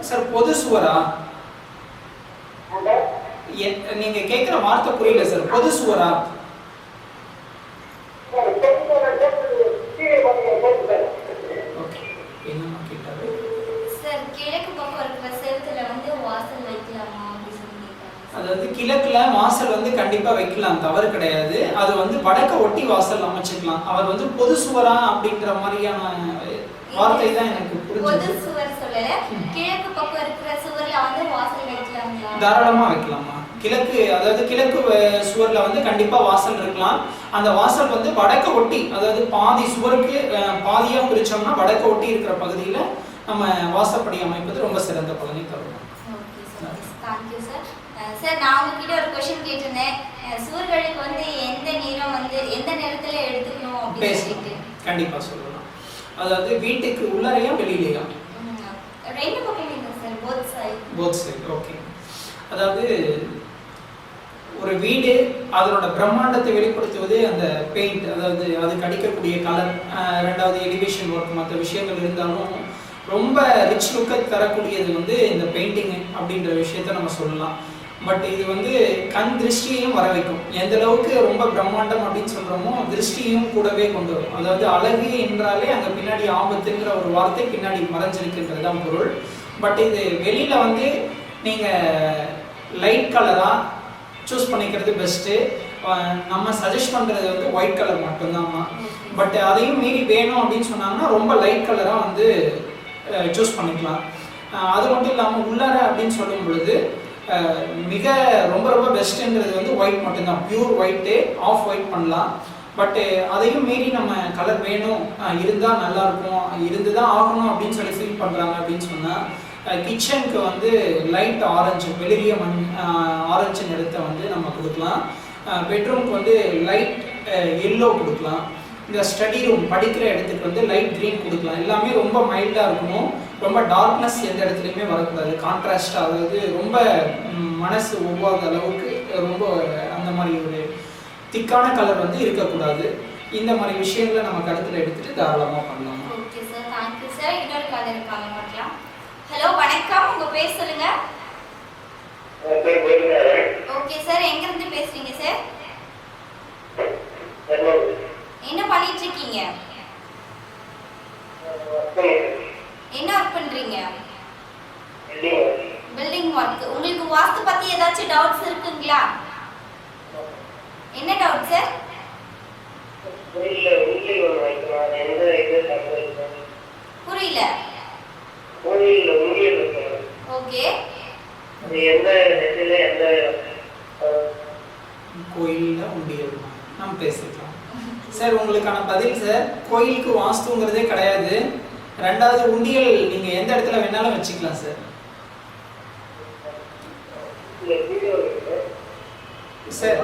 C: சார், பொது சுவரா? நீங்க கேக்குற வார்த்தை புரியல சார். பொது சுவரா? என்னமா கேட்டாரு
B: சார்? கிழக்கு பக்கம் இருக்கிற செவுத்துல வந்து வாசல் வைக்கலாமா அப்படி சொல்லி கேட்டாங்க.
C: அதாவது கிழக்குல வாசல் வந்து கண்டிப்பா வைக்கலாம், தவறு கிடையாது. அது வந்து வடக்க ஒட்டி வாசல் அமைச்சுக்கலாம். அவர் வந்து பொது சுவரா அப்படிங்கிற மாதிரியான வார்த்தை தான் எனக்கு புரிஞ்சது.
B: பொது சுவர் சொல்லல, கிழக்கு பக்கம் இருக்கிற சுவர்ல வந்து வாசல் வைக்கலாமா?
C: தாராளமா வைக்கலாமா. அதாவது கிழக்கு சுவர்ல வந்து கண்டிப்பா வாசல் இருக்கலாம். அந்த வாசல் வந்து வடக்க ஒட்டி, அதாவது பாதி சுவருக்கு பாதியா பிரிச்சோம்னா வடக்க ஒட்டி இருக்கிற பகுதியில நம்ம வாசப்படி அமைப்பது ரொம்ப சிறந்த பலனை தரும்.
B: Okay sir, thank you sir. Sir, நான் உங்ககிட்ட ஒரு क्वेश्चन கேட்டிருந்தேன். சுவர்களுக்கு வந்து எந்த நிறம் வந்து எந்த நிறத்துல எடுத்துக்கணும் அப்படின்னு சொல்லிட்டு
C: கண்டிப்பா சொல்லலாம். அதாவது வீட்டுக்கு உள்ளறையா வெளியிலயா?
B: ரெண்டு பக்கம் இல்ல சார், போத் சைடு.
C: ஓகே. அதாவது ஒரு வீடு அதனோட பிரம்மாண்டத்தை வெளிப்படுத்துவது அந்த பெயிண்ட், அதாவது அதுக்கு அடிக்கக்கூடிய கலர், ரெண்டாவது எலிவேஷன் ஒர்க், மற்ற விஷயங்கள் இருந்தாலும் ரொம்ப ரிச் லுக்கை தரக்கூடியது வந்து இந்த பெயிண்டிங் அப்படின்ற விஷயத்த நம்ம சொல்லலாம். பட் இது வந்து கண் திருஷ்டியையும் வர வைக்கும். எந்த அளவுக்கு ரொம்ப பிரம்மாண்டம் அப்படின்னு சொல்கிறோமோ திருஷ்டியும் கூடவே கொண்டு வரும். அதாவது அழகு என்றாலே அங்கே பின்னாடி ஆபத்துங்கிற ஒரு வார்த்தை பின்னாடி மறைஞ்சிருக்குன்றது தான் பொருள். பட் இது வெளியில் வந்து நீங்கள் லைட் கலராக சூஸ் பண்ணிக்கிறது பெஸ்ட்டு. நம்ம சஜஸ்ட் பண்ணுறது வந்து ஒயிட் கலர் மட்டும்தாம்மா. பட் அதையும் மீறி வேணும் அப்படின்னு சொன்னாங்கன்னா ரொம்ப லைட் கலராக வந்து சூஸ் பண்ணிக்கலாம். அது மட்டும் இல்லாமல் உள்ளார அப்படின்னு சொல்லும் பொழுது மிக ரொம்ப ரொம்ப பெஸ்ட்டுன்றது வந்து ஒயிட் மட்டும்தான். பியூர் ஒயிட்டு, ஆஃப் ஒயிட் பண்ணலாம். பட்டு அதையும் மீறி நம்ம கலர் வேணும், இருந்தால் நல்லாயிருக்கும், இருந்து தான் ஆகணும் அப்படின்னு சொல்லி ஃபீல் பண்ணுறாங்க அப்படின்னு சொன்னால் கிச்சனுக்கு வந்து லைட் ஆரஞ்சு, வெளிரிய ஆரஞ்சு நிறத்தை வந்து நம்ம கொடுக்கலாம். பெட்ரூம்க்கு வந்து லைட் எல்லோ கொடுக்கலாம். இந்த ஸ்டடி ரூம் படிக்கிற இடத்துக்கு வந்து லைட் க்ரீன் கொடுக்கலாம். எல்லாமே ரொம்ப மைல்டாக இருக்கணும். ரொம்ப டார்க்னஸ் எந்த இடத்துலையுமே வரக்கூடாது. கான்ட்ராஸ்டாக, அதாவது ரொம்ப மனசு ஒவ்வாத அளவுக்கு ரொம்ப அந்த மாதிரி ஒரு திக்கான கலர் வந்து இருக்கக்கூடாது. இந்த மாதிரி விஷயங்களை நம்ம கருத்தில் எடுத்துகிட்டு தாராளமாக பண்ணலாம்.
B: Okay sir, thank you sir. இன்னொரு கலர் இருக்காங்க பார்க்கலாம். ஹலோ, வணக்கம். உங்கள் பேர் சொல்லுங்கள். ஓகே சார், எங்கேருந்து பேசுகிறீங்க சார்? Painting work. உங்களுக்கு வாஸ்து பத்தி ஏதாச்சும் டவுட்ஸ் இருக்குங்களா? என்ன டவுட் சார்?
D: புரியல.
B: ஓகே.
C: கோயில்ல உண்டியல் நம்ம பேசிக்கலாம் சார். உங்களுக்கான பதில் சார், கோயிலுக்கு வாஸ்துங்கிறதே கிடையாது. ரெண்டாவது, உண்டியல் நீங்க எந்த இடத்துல வேணாலும் வச்சுக்கலாம் சார். சார்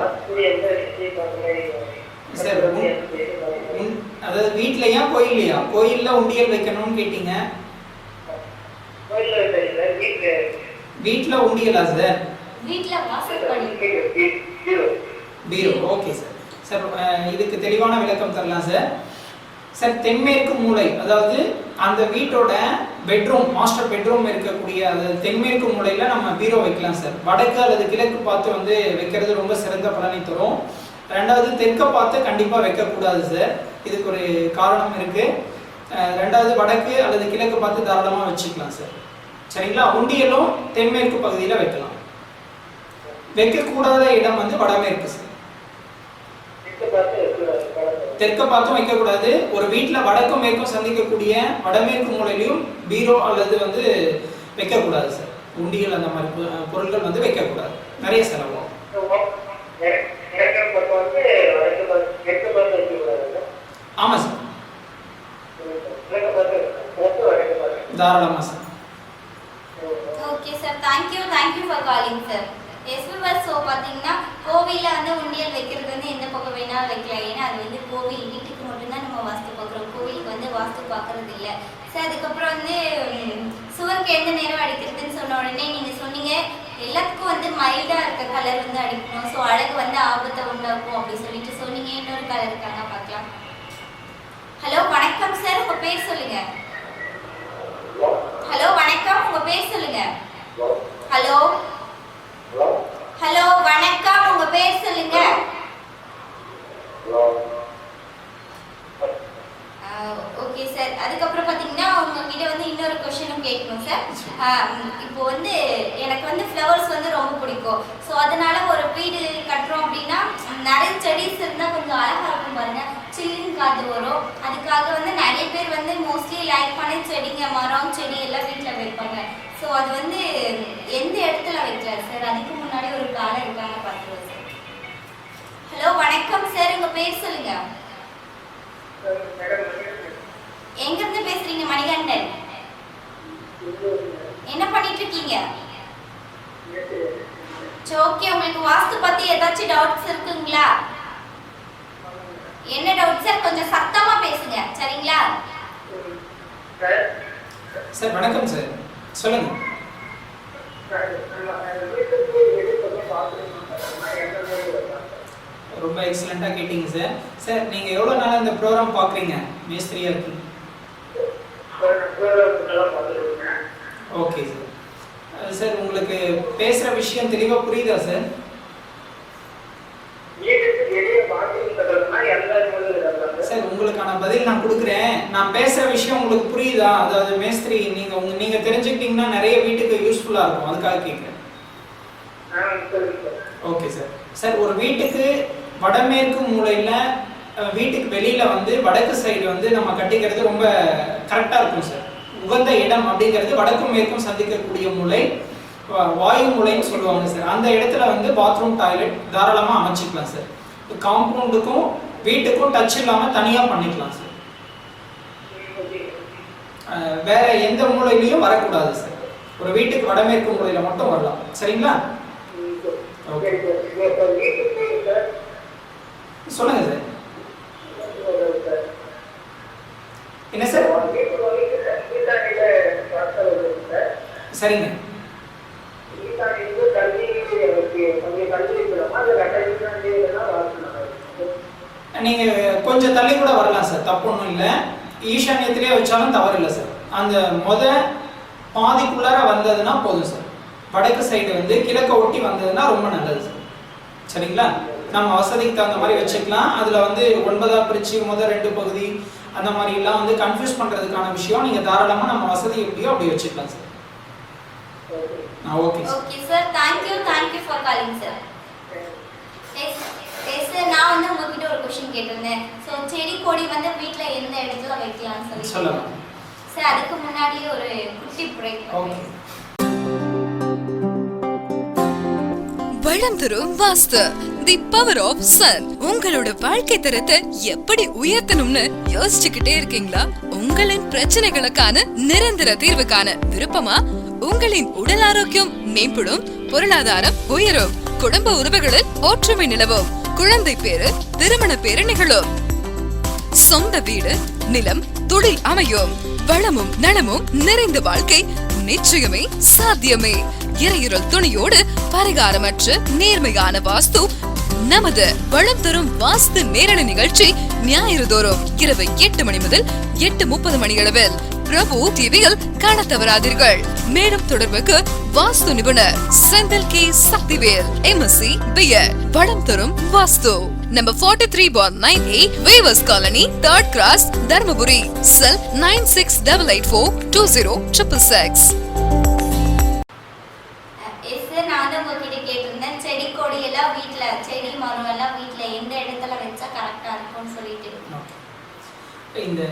C: சார் அதாவது வீட்லயா கோயில்லையா? கோயில்ல உண்டியல் வைக்கணும்னு கேட்டீங்க. வீட்ல உண்டியலா சார்?
B: வீட்ல வாசப்படி
C: பீரோ. Okay sir. சார் இதுக்கு தெளிவான விளக்கம் தரலாம் சார். சார் தென்மேற்கு மூலை, அதாவது அந்த வீட்டோட பெட்ரூம், மாஸ்டர் பெட்ரூம் இருக்கக்கூடிய அது தென்மேற்கு மூலையில் நம்ம பீரோ வைக்கலாம் சார். வடக்கு அல்லது கிழக்கு பார்த்து வந்து வைக்கிறது ரொம்ப சிறந்த பலனை தரும். ரெண்டாவது, தெற்க பார்த்து கண்டிப்பாக வைக்கக்கூடாது சார். இதுக்கு ஒரு காரணம் இருக்கு. ரெண்டாவது, வடக்கு அல்லது கிழக்கு பார்த்து தாராளமாக வச்சுக்கலாம் சார். சரிங்களா? உண்டியலும் தென்மேற்கு பகுதியில் வைக்கலாம். வைக்கக்கூடாத இடம் வந்து வடமேற்கு சார். தெற்க பார்த்தும் வைக்கக்கூடாது. ஒரு வீட்டில் வடக்கும் மேற்கும் சந்திக்கக்கூடிய வடமேற்கு மூலையிலையும் பீரோ அல்லது வந்து வைக்கக்கூடாது சார். உண்டியல் அந்த மாதிரி பொருட்கள் வந்து வைக்கக்கூடாது, நிறைய செலவாகும். ஆமாம் சார், தாராளமா sir.
B: Okay sir, thank you for calling sir. எஸ்பிபஸ். ஸோ பார்த்தீங்கன்னா கோவிலில் வந்து உண்டியல் வைக்கிறது வந்து எந்த பக்கம் வேணாலும் வைக்கலாம். ஏன்னா அது வந்து கோவில் வீட்டுக்கு மட்டும்தான் நம்ம வாஸ்து பார்க்குறோம், கோவிலுக்கு வந்து வாஸ்து பார்க்கறது இல்லை சார். அதுக்கப்புறம் வந்து சுவருக்கு எந்த நேரம் அடிக்கிறதுன்னு சொன்ன உடனே நீங்கள் சொன்னீங்க எல்லாத்துக்கும் வந்து மைல்டாக இருக்க கலர் வந்து அடிக்கணும், ஸோ அழகு வந்து ஆபத்தை உண்டாக்கும் அப்படி சொல்லிட்டு சொன்னீங்க. இன்னொரு கலர் இருக்காங்க, பார்க்கலாம். ஹலோ வணக்கம் சார், உங்கள் பேர் சொல்லுங்க. ஹலோ வணக்கம், உங்கள் பேர் சொல்லுங்க. ஹலோ ஹலோ வணக்கம், உங்க பேர் சொல்லுங்க. Okay sir. அதுக்கப்புறம் பார்த்தீங்கன்னா உங்ககிட்ட வந்து இன்னொரு கொஸ்டினும் கேட்கணும் சார். இப்போ வந்து எனக்கு வந்து ஃப்ளவர்ஸ் வந்து ரொம்ப பிடிக்கும். ஸோ அதனால ஒரு வீடு கட்டுறோம் அப்படின்னா நிறைய செடிஸ் இருந்தால் கொஞ்சம் அழகாக இருக்கும் பாருங்க, சில்லுன்னு காற்று வரும். அதுக்காக வந்து நிறைய பேர் வந்து மோஸ்ட்லி லைக் பண்ணி செடிங்க, மரம், செடி எல்லாம் வீட்டில் வைப்பாங்க. ஸோ அது வந்து எந்த இடத்துல வைக்கலாம் சார்? அதுக்கு முன்னாடி ஒரு காலம் இருக்காங்க, பார்த்துருவோம் சார். ஹலோ வணக்கம் சார், உங்கள் பேர் சொல்லுங்க. எங்கிருந்து பேசுறீங்க? மணிகண்டன். என்ன பண்ணிட்டு இருக்கீங்க? ஓகே. உங்களுக்கு வாஸ்து பத்தி ஏதாச்சும் டவுட்ஸ் இருக்குங்களா? என்ன டவுட் சார்? கொஞ்சம் சத்தமா பேசுங்க, சரிங்களா?
C: சார் வணக்கம் சார், சொல்லுங்க. ரொம்ப எக்ஸலண்டா கேட்டீங்க சார். சார் நீங்க எவ்வளவு நாளா இந்த ப்ரோக்ராம் பாக்குறீங்க? மேஸ்திரியா இருக்கீங்க. Okay sir. சார் உங்களுக்கு பேசுற விஷயம் தெளிவா புரியுதா சார்? சார் உங்களுக்கான பதில் நான் கொடுக்குறேன். நான் பேசுற விஷயம் உங்களுக்கு புரியுதா? அதாவது மேஸ்திரி நீங்க தெரிஞ்சுக்கிட்டீங்கன்னா நிறைய வீட்டுக்கு யூஸ்ஃபுல்லா இருக்கும், அதுக்காக கேட்குறேன். Okay sir. சார் ஒரு வீட்டுக்கு வடமேற்கு மூலையில, வீட்டுக்கு வெளியில வந்து வடக்கு சைடு வந்து நம்ம கட்டிக்கிறது ரொம்ப கரெக்டா இருக்கும் சார். உகந்த இடம் அப்படிங்கிறது வடக்கும் மேற்கும் சந்திக்கக்கூடிய மூலை, வாயு மூலைன்னு சொல்லுவாங்க சார். அந்த இடத்துல வந்து பாத்ரூம், டாய்லெட் தாராளமாக அமைச்சிக்கலாம் சார். காம்பவுண்டுக்கும் வீட்டுக்கும் டச் இல்லாமல் தனியாக பண்ணிக்கலாம் சார். வேற எந்த மூலையிலையும் வரக்கூடாது சார். ஒரு வீட்டுக்கு வடமேற்கு மூலையில மட்டும் வரலாம், சரிங்களா? ஓகே, சொல்லுங்க சார். என்ன சார்? சரிங்க. நீங்க கொஞ்சம் தள்ளி கூட வரலாம் சார், தப்பு ஒன்றும் இல்லை. ஈசானியத்திலே வச்சாலும் தவறு இல்லை சார். அந்த பாதிக்குள்ளார வந்ததுன்னா போதும் சார். வடக்கு சைடு வந்து கிழக்க ஒட்டி வந்ததுன்னா ரொம்ப நல்லது சார், சரிங்களா? நம்ம வசதிக்கு தகுந்த மாதிரி வச்சுக்கலாம். அதுல வந்து 9ஆ பிரிச்சு 2 பகுதி அந்த மாதிரி எல்லாம் வந்து கன்ஃபியூஸ் பண்றதுக்கான விஷயம். நீங்க தாராளமா நம்ம வசதி எப்படியோ அப்படி வச்சுக்கலாம் sir. Okay
B: okay sir, thank you for calling sir. S sir, நான் வந்து உங்ககிட்ட ஒரு क्वेश्चन கேட்டிருந்தேன். ஸோ செடி கொடி வந்து வீட்டில் எந்த இடத்துல வைக்கலாம்னு சொல்லி
C: சொல்லலாம்
B: சார். அதுக்கு முன்னாடி ஒரு குட்டி பிரேக்.
C: ஓகே.
A: வளம் தரும் வாஸ்து தி பவர் ஆஃப் சன். உங்களோட வாழ்க்கை தரத்தை எப்படி உயர்த்தணும்னு யோசிச்சுக்கிட்டே இருக்கீங்களா? உங்களின் பிரச்சனைகளுக்கான நிரந்தர தீர்வுக்கான விருப்பமா? உங்களின் உடல் ஆரோக்கியம் மேம்படும், பொருளாதாரம் உயரும், குடும்ப உறவுகளில் ஒற்றுமை நிலவும், குழந்தை பேரு திருமண பேரு நிகழும், சொந்த வீடு நிலம் தொழில் அமையும், வளமும் நலமும் நிறைந்த வாழ்க்கை நிச்சயமே சாத்தியமே. இறையுறல் துணையோடு பரிகாரமற்ற நேர்மையான வாஸ்து நமது வளம் தரும் வாஸ்து நேரடி நிகழ்ச்சி ஞாயிறு தோறும் இரவு 8 மணி முதல் 8:30 மணி அளவில் பிரபு டிவியில் காண தவறாதீர்கள். மேலும் தொடர்புக்கு வாஸ்து நிபுணர் Senthil K Sakthivel, MSc BA, வளம் தரும் வாஸ்து, number 43/9A, Weavers Colony, 3rd Cross, Dharmapuri. Cell 9688420666.
B: Yes sir, நான் வந்து உங்ககிட்ட கேட்டிருந்தேன் செடி கொடி எல்லாம் வீட்டில், செடி மரம் எல்லாம் வீட்டில் எந்த இடத்துல வச்சா கரெக்டாக இருக்கும்னு சொல்லிட்டு.
C: இந்த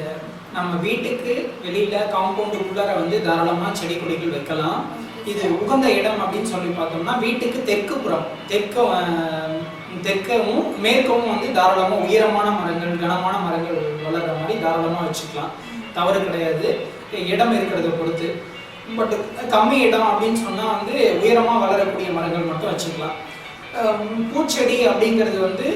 C: நம்ம வீட்டுக்கு வெளியில காம்பவுண்டுக்குள்ளார வந்து தாராளமா செடி கொடிகள் வைக்கலாம். இது உகந்த இடம் அப்படின்னு சொல்லி பார்த்தோம்னா வீட்டுக்கு தெற்கு புறம், தெற்கவும் மேற்கவும் வந்து தாராளமா உயரமான மரங்கள் கனமான மரங்கள் வளர்ற மாதிரி தாராளமா வச்சுக்கலாம், தவறு கிடையாது இடம் இருக்கிறத பொறுத்து. பட் கம்மி இடம் அப்படின்னு சொன்னா வந்து உயரமா வளரக்கூடிய மரங்கள் மட்டும் வச்சுக்கலாம். பூச்செடி அப்படிங்கிறது வந்து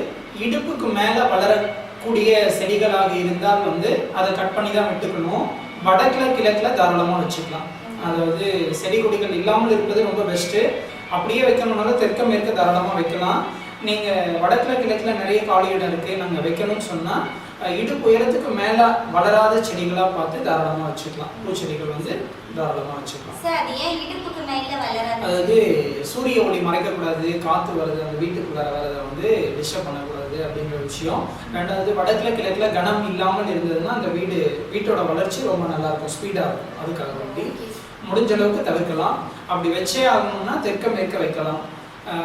C: இடுப்புக்கு மேல வளரக்கூடிய செடிகளாக இருந்தால் வந்து அதை கட் பண்ணி தான் விட்டுக்கணும். வடக்குல கிழக்குல தாராளமா வச்சுக்கலாம். அதாவது செடி கொடிகள் இல்லாமல் இருப்பது ரொம்ப பெஸ்ட்டு. அப்படியே வைக்கணும்னாலும் தெற்க மேற்க தாராளமாக வைக்கலாம். நீங்கள் வடக்குல கிழக்குல நிறைய காலி இடம் இருக்குது, நாங்கள் வைக்கணும்னு சொன்னால் இடுப்பு உயரத்துக்கு மேலே வளராத செடிகளாக பார்த்து தாராளமாக வச்சுக்கலாம். பூச்செடிகள் வந்து தாராளமாக வச்சுக்கலாம். அதாவது சூரிய ஒளி மறைக்கக்கூடாது, காற்று வருது அந்த வீட்டுக்குள்ளார வரதை வந்து டிஸ்டர்ப் பண்ணக்கூடாது அப்படிங்கிற விஷயம். ரெண்டாவது வடக்குல கிழக்குல கனம் இல்லாமல் இருந்ததுன்னா அந்த வீட்டோட வளர்ச்சி ரொம்ப நல்லா இருக்கும், ஸ்பீடாக இருக்கும். அதுக்காக வேண்டி முடிஞ்ச அளவுக்கு தவிர்க்கலாம். அப்படி வச்சே ஆகணும்னா தெற்க மேற்க வைக்கலாம்.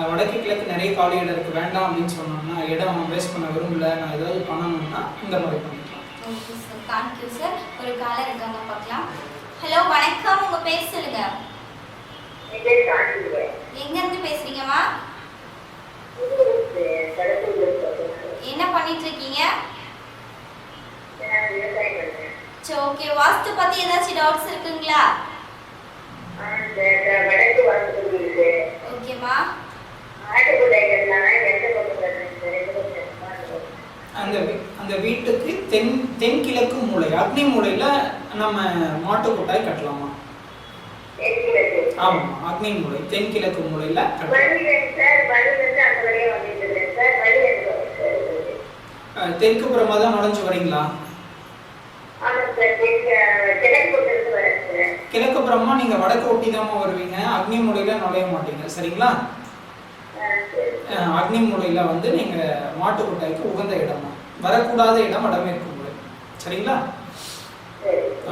C: வடக்கு கிழக்கு நிறைய காலி இடம் இருக்குது, வேண்டாம் அப்படின்னு சொன்னோம்னா இடம் வேஸ்ட் பண்ண விரும்பல, நான் ஏதாவது பண்ணணும்னா இந்த மாதிரி பண்ணிக்கலாம்.
B: Okay sir, thank you sir. ஒரு காலர் இருக்காங்க, பார்க்கலாம். ஹலோ, வணக்கம், உங்க பேர் சொல்லுங்க. எங்க இருந்து பேசுறீங்கம்மா? என்ன பண்ணிட்டு இருக்கீங்க? சரி, ஓகே. வாஸ்து பத்தி ஏதாச்சும் டவுட்ஸ் இருக்குங்களா? ஓகேமா.
C: அந்த வீட்டுக்கு தென்கிழக்கு மூலை அக்னி மூலையில நம்ம மாட்டு கொட்டாய் கட்டலாமா? ஆமா, அக்னி மூலை தென்கிழக்கு மூலையில தெற்கு புறமா தான் நுழைஞ்சு வரீங்களா? கிழக்கு புறமா நீங்க வடக்கு ஒட்டி தான் வருவீங்க, அக்னி மூலையில நுழைய மாட்டீங்க, சரிங்களா? அக்னி மூலையில வந்து நீங்க மாட்டு கொட்டாய்க்கு உகந்த இடமா, வரக்கூடாத இடம் வடமேற்கு மூலை, சரிங்களா?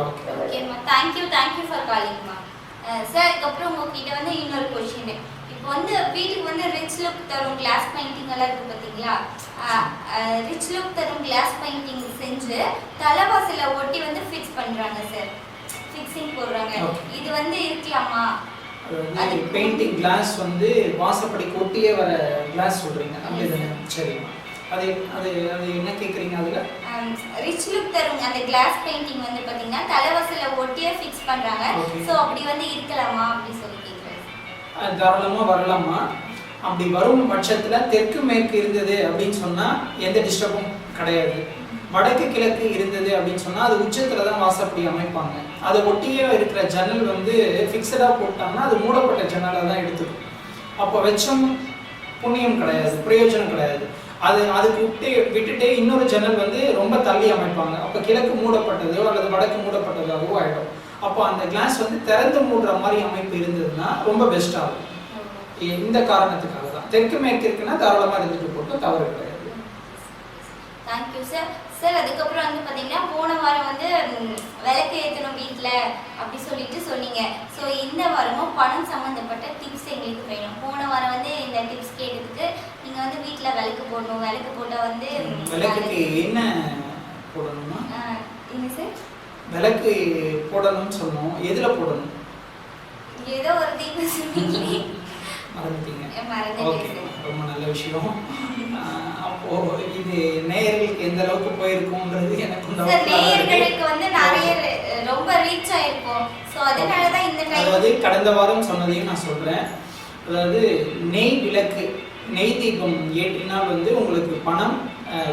B: ஓகேம்மா, தேங்க்யூ ஃபார் காலிங்மா. சார், இதுக்கப்புறம் உங்ககிட்ட வந்து இன்னொரு கொஸ்டின். இப்போ வந்து வீட்டுக்கு வந்து ரிச் லுக் தரும் கிளாஸ் பெயிண்டிங் எல்லாம் இருக்கு பார்த்தீங்களா? ரிச் லுக் தரும் கிளாஸ் பெயிண்டிங் செஞ்சு தலைவாசல ஒட்டி வந்து ஃபிக்ஸ் பண்றாங்க சார், ஃபிக்ஸிங் போடுறாங்க. இது வந்து இருக்கலாமா?
C: பெயிண்டிங் கிளாஸ் வந்து வாசப்படி கொட்டியே வர கிளாஸ் சொல்றீங்க, அப்படிதானே? சரிம்மா. அது அது அது என்ன கேக்குறீங்க? அதுல
B: ரிச் லுக் தரும் அந்த கிளாஸ் பெயிண்டிங் வந்து பாத்தீங்கன்னா தலைவாசல ஒட்டியே ஃபிக்ஸ் பண்றாங்க. சோ அப்படி வந்து இருக்கலாமா அப்படி சொல்லி கேக்குறேன்.
C: தாராளமா வரலாமா. அப்படி வரும் பட்சத்துல தெற்கு மேற்கு இருந்தது அப்படின்னு சொன்னா எந்த டிஸ்டர்பும் கிடையாது. வடக்கு கிழக்கு இருந்தது அப்படின்னு சொன்னா அது உச்சத்துல தான் வாசப்படி அமைப்பாங்க. அதை ஒட்டியே இருக்கிற ஜன்னல் வந்து ஃபிக்ஸடா போட்டாங்கன்னா அது மூடப்பட்ட ஜன்னலை தான் எடுத்துக்கும். அப்போ வெச்சம் புண்ணியம் கிடையாது, பிரயோஜனம் கிடையாது. அதுக்கு விட்டுட்டு இன்னொரு ஜன்னல் வந்து ரொம்ப தள்ளி அமைப்பாங்க. அப்போ கிழக்கு மூடப்பட்டதோ அல்லது வடக்கு மூடப்பட்டதாகவோ ஆயிடும். அப்போ அந்த கிளாஸ் வந்து திறந்து மூடுற மாதிரி அமைப்பு இருந்ததுன்னா ரொம்ப பெஸ்டா இருக்கும். இந்த காரணத்துக்காக தான் தெற்கு மேற்கு இருக்குன்னா தாராளமா இருந்துட்டு போட்டு தவறு கிடையாது.
B: Thank you sir. சார் அதுக்கப்புறம் வந்து பார்த்தீங்கன்னா போன வாரம் வந்து விளக்கு ஏற்றணும் வீட்டில் அப்படி சொல்லிட்டு சொன்னீங்க. ஸோ இந்த வாரமும் பணம் சம்மந்தப்பட்ட டிப்ஸ் எங்களுக்கு வேணும். போன வாரம் வந்து இந்த டிப்ஸ் கேட்டதுக்கு நீங்கள் வந்து வீட்டில் விளக்கு போடணும், விளக்கு போட்டால் வந்து
C: விளக்குக்கு என்ன போடணுமா?
B: என்ன சார்
C: விளக்கு போடணும்னு சொன்னோம், எதில் போடணும்?
B: ஏதோ ஒரு தீபம் சொன்னீங்களே,
C: மறந்துட்டீங்க.
B: மறந்துட்டேன்
C: ஓகே,
B: சார்.
C: ரொம்ப நல்ல விஷயம். அப்போ இது நேயர்களுக்கு எந்த அளவுக்கு போயிருக்கும்ன்றது எனக்கு
B: சார் நேயர்களுக்கு வந்து நிறைய ரொம்ப ரீச் ஆயிருக்கும். ஸோ அதனால தான் இந்த டைம்
C: அதாவது கடந்த வாரம் சொன்னதையும் நான் சொல்றேன். அதாவது நெய் விளக்கு, நெய் தீபம் ஏற்றினால் வந்து உங்களுக்கு பணம்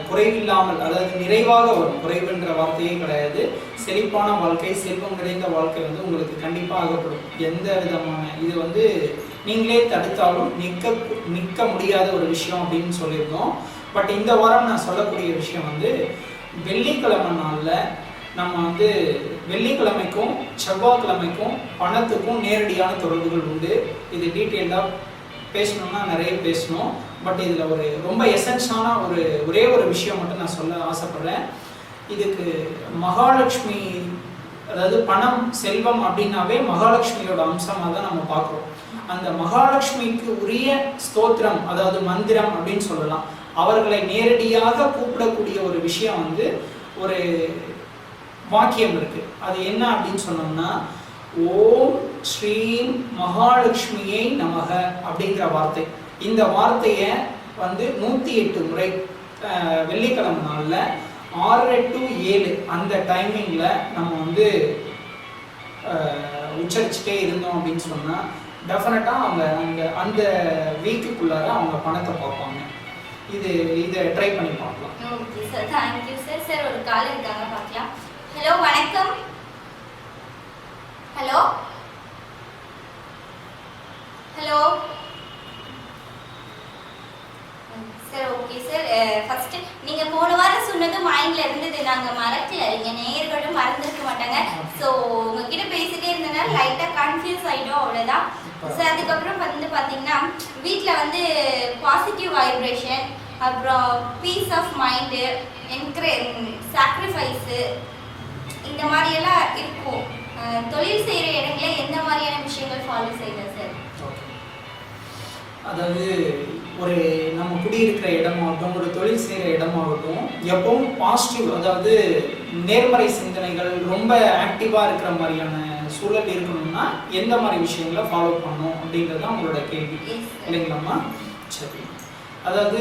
C: குறைவில்லாமல், அதாவது நிறைவாக வரும். குறைவுன்ற வார்த்தையே கிடையாது. செழிப்பான வாழ்க்கை, செல்வம் நிறைந்த வாழ்க்கை வந்து உங்களுக்கு கண்டிப்பாக ஆகப்படும். எந்த விதமான இது வந்து நீங்களே தடுத்தாலும் நிற்க முடியாத ஒரு விஷயம் அப்படின்னு சொல்லியிருந்தோம். பட் இந்த வாரம் நான் சொல்லக்கூடிய விஷயம் வந்து வெள்ளிக்கிழமை நாளில் நம்ம வந்து வெள்ளிக்கிழமைக்கும் செவ்வாய்க்கிழமைக்கும் பணத்துக்கும் நேரடியான தொடர்புகள் உண்டு. இது டீட்டெயிலாக பேசணும்னா நிறைய பேசணும். பட் இதில் ஒரு ரொம்ப எசென்ஷியலான ஒரே ஒரு விஷயம் மட்டும் நான் சொல்ல ஆசைப்படுறேன். இதுக்கு மகாலட்சுமி, அதாவது பணம் செல்வம் அப்படின்னாவே மகாலட்சுமியோட அம்சமாக தான் நம்ம பார்க்குறோம். அந்த மகாலட்சுமிக்கு உரிய ஸ்தோத்திரம், அதாவது மந்திரம் அப்படின்னு சொல்லலாம். அவர்களை நேரடியாக கூப்பிடக்கூடிய ஒரு விஷயம் வந்து ஒரு வாக்கியம் இருக்கு. அது என்ன அப்படின்னு சொன்னோம்னா, ஓம் ஸ்ரீம் மகாலட்சுமியை நமக அப்படிங்கிற வார்த்தை. இந்த வார்த்தையை வந்து 108 முறை வெள்ளிக்கிழமை நாளில் 6 to 7 அந்த டைமிங்கில் நம்ம வந்து உச்சரிச்சுட்டே இருந்தோம் அப்படின்னு சொன்னால் டெஃபினட்டாக அவங்க அந்த வீக்குக்குள்ளார அவங்க பணத்தை பார்ப்பாங்க. இதை ட்ரை பண்ணி பார்க்கலாம்.
B: Okay sir, thank you sir. Sir ஒரு கால் இருக்காங்க, பார்க்கலாம். ஹலோ, வணக்கம். Hello hello sir. Okay sir, first நீங்க போன வாரம் சொன்னது மைண்ட்ல இருந்தது, நாங்க மறக்கல. நீங்க நேயர்களும் மறந்துருக்க மாட்டாங்க. ஸோ உங்ககிட்ட பேசிட்டே இருந்தனால லைட்டா கன்ஃபியூஸ் ஆயிடும், அவ்வளவுதான் சார். அதுக்கப்புறம் வந்து பாத்தீங்கன்னா வீட்டில் வந்து பாசிட்டிவ் வைப்ரேஷன், அப்புறம் பீஸ் ஆஃப் மைண்டு, சாக்ரிஃபைஸு, இந்த மாதிரியெல்லாம் இருக்கும். தொழில் செய்கிற இடங்கள எந்த மாதிரியான விஷயங்கள் ஃபாலோ செய்யலாம் சார்?
C: அதாவது ஒரு நம்ம குடியிருக்கிற இடமாகட்டும், ஒரு தொழில் செய்கிற இடமாகட்டும், எப்பவும் பாசிட்டிவ், அதாவது நேர்மறை சிந்தனைகள் ரொம்ப ஆக்டிவாக இருக்கிற மாதிரியான சூழல் இருக்கணும்னா எந்த மாதிரி விஷயங்களை ஃபாலோ பண்ணணும் அப்படிங்கிறது தான் உங்களோட கேள்வி இல்லைங்களாம்மா? சரி, அதாவது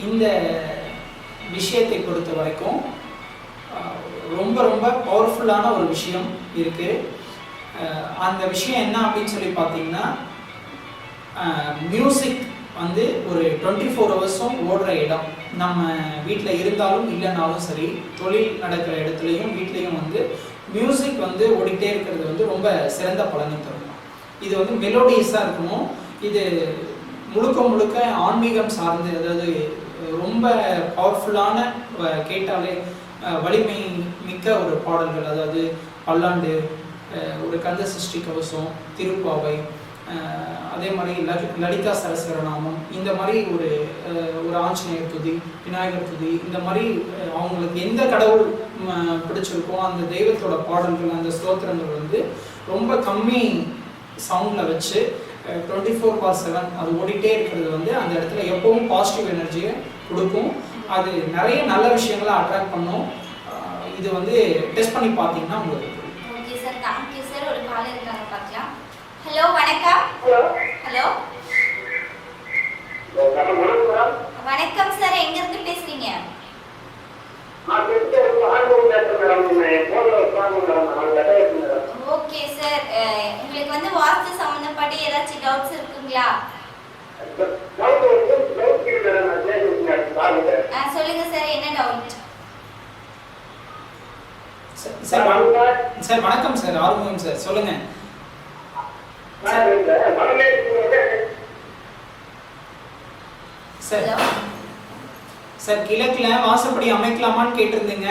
C: இந்த விஷயத்தை பொறுத்த வரைக்கும் ரொம்ப ரொம்ப பவர்ஃபுல்லான ஒரு விஷயம் இருக்குது. அந்த விஷயம் என்ன அப்படின்னு சொல்லி பார்த்தீங்கன்னா, மியூசிக் வந்து ஒரு 24 ஹவர்ஸும் ஓடுற இடம். நம்ம வீட்டில் இருந்தாலும் இல்லைனாலும் சரி, தொழில் நடக்கிற இடத்துலையும் வீட்லேயும் வந்து மியூசிக் வந்து ஓடிட்டே இருக்கிறது வந்து ரொம்ப சிறந்த பலனை தரும். இது வந்து மெலோடியஸாக இருக்கணும். இது முழுக்க முழுக்க ஆன்மீகம் சார்ந்து, அதாவது ரொம்ப பவர்ஃபுல்லான, கேட்டாலே வலிமை மிக்க ஒரு பாடல்கள், அதாவது பல்லாண்டு, ஒரு கந்த சஷ்டி கவசம், திருப்பாவை, அதே மாதிரி லலிதா சரஸ்வரநாமம், இந்த மாதிரி ஒரு ஆஞ்சநேயர் துதி, விநாயகர் துதி, இந்த மாதிரி அவங்களுக்கு எந்த கடவுள் பிடிச்சிருக்கோ அந்த தெய்வத்தோட பாடல்கள், அந்த ஸ்தோத்திரங்கள் வந்து ரொம்ப கம்மி சவுண்டில் வச்சு 24/7 அது ஓடிட்டே இருக்கிறது வந்து அந்த இடத்துல எப்பவும் பாசிட்டிவ் எனர்ஜியை கொடுக்கும். அது நிறைய நல்ல விஷயங்களை அட்ராக்ட் பண்ணும். இது வந்து டெஸ்ட் பண்ணி பார்த்தீங்கன்னா உங்களுக்கு.
B: Okay sir, thank you sir. ஒரு கால் இருக்காங்க, பார்க்கலாம். ஹலோ, வணக்கம். ஹலோ வணக்கம் சார், எங்க இருந்து பேசுறீங்க? ஓகே சார், உங்களுக்கு வந்து வாஸ்து சம்பந்தப்பட்ட ஏதாச்சும் டவுட்ஸ் இருக்குங்களா? சொல்லுங்க சார், என்ன டவுட்?
C: சார் வணக்கம் சார், ஆறுமுகம் சார், சொல்லுங்க. சார் கிழக்குல வாசப்படி அமைக்கலாமான்னு கேட்டிருந்தீங்க.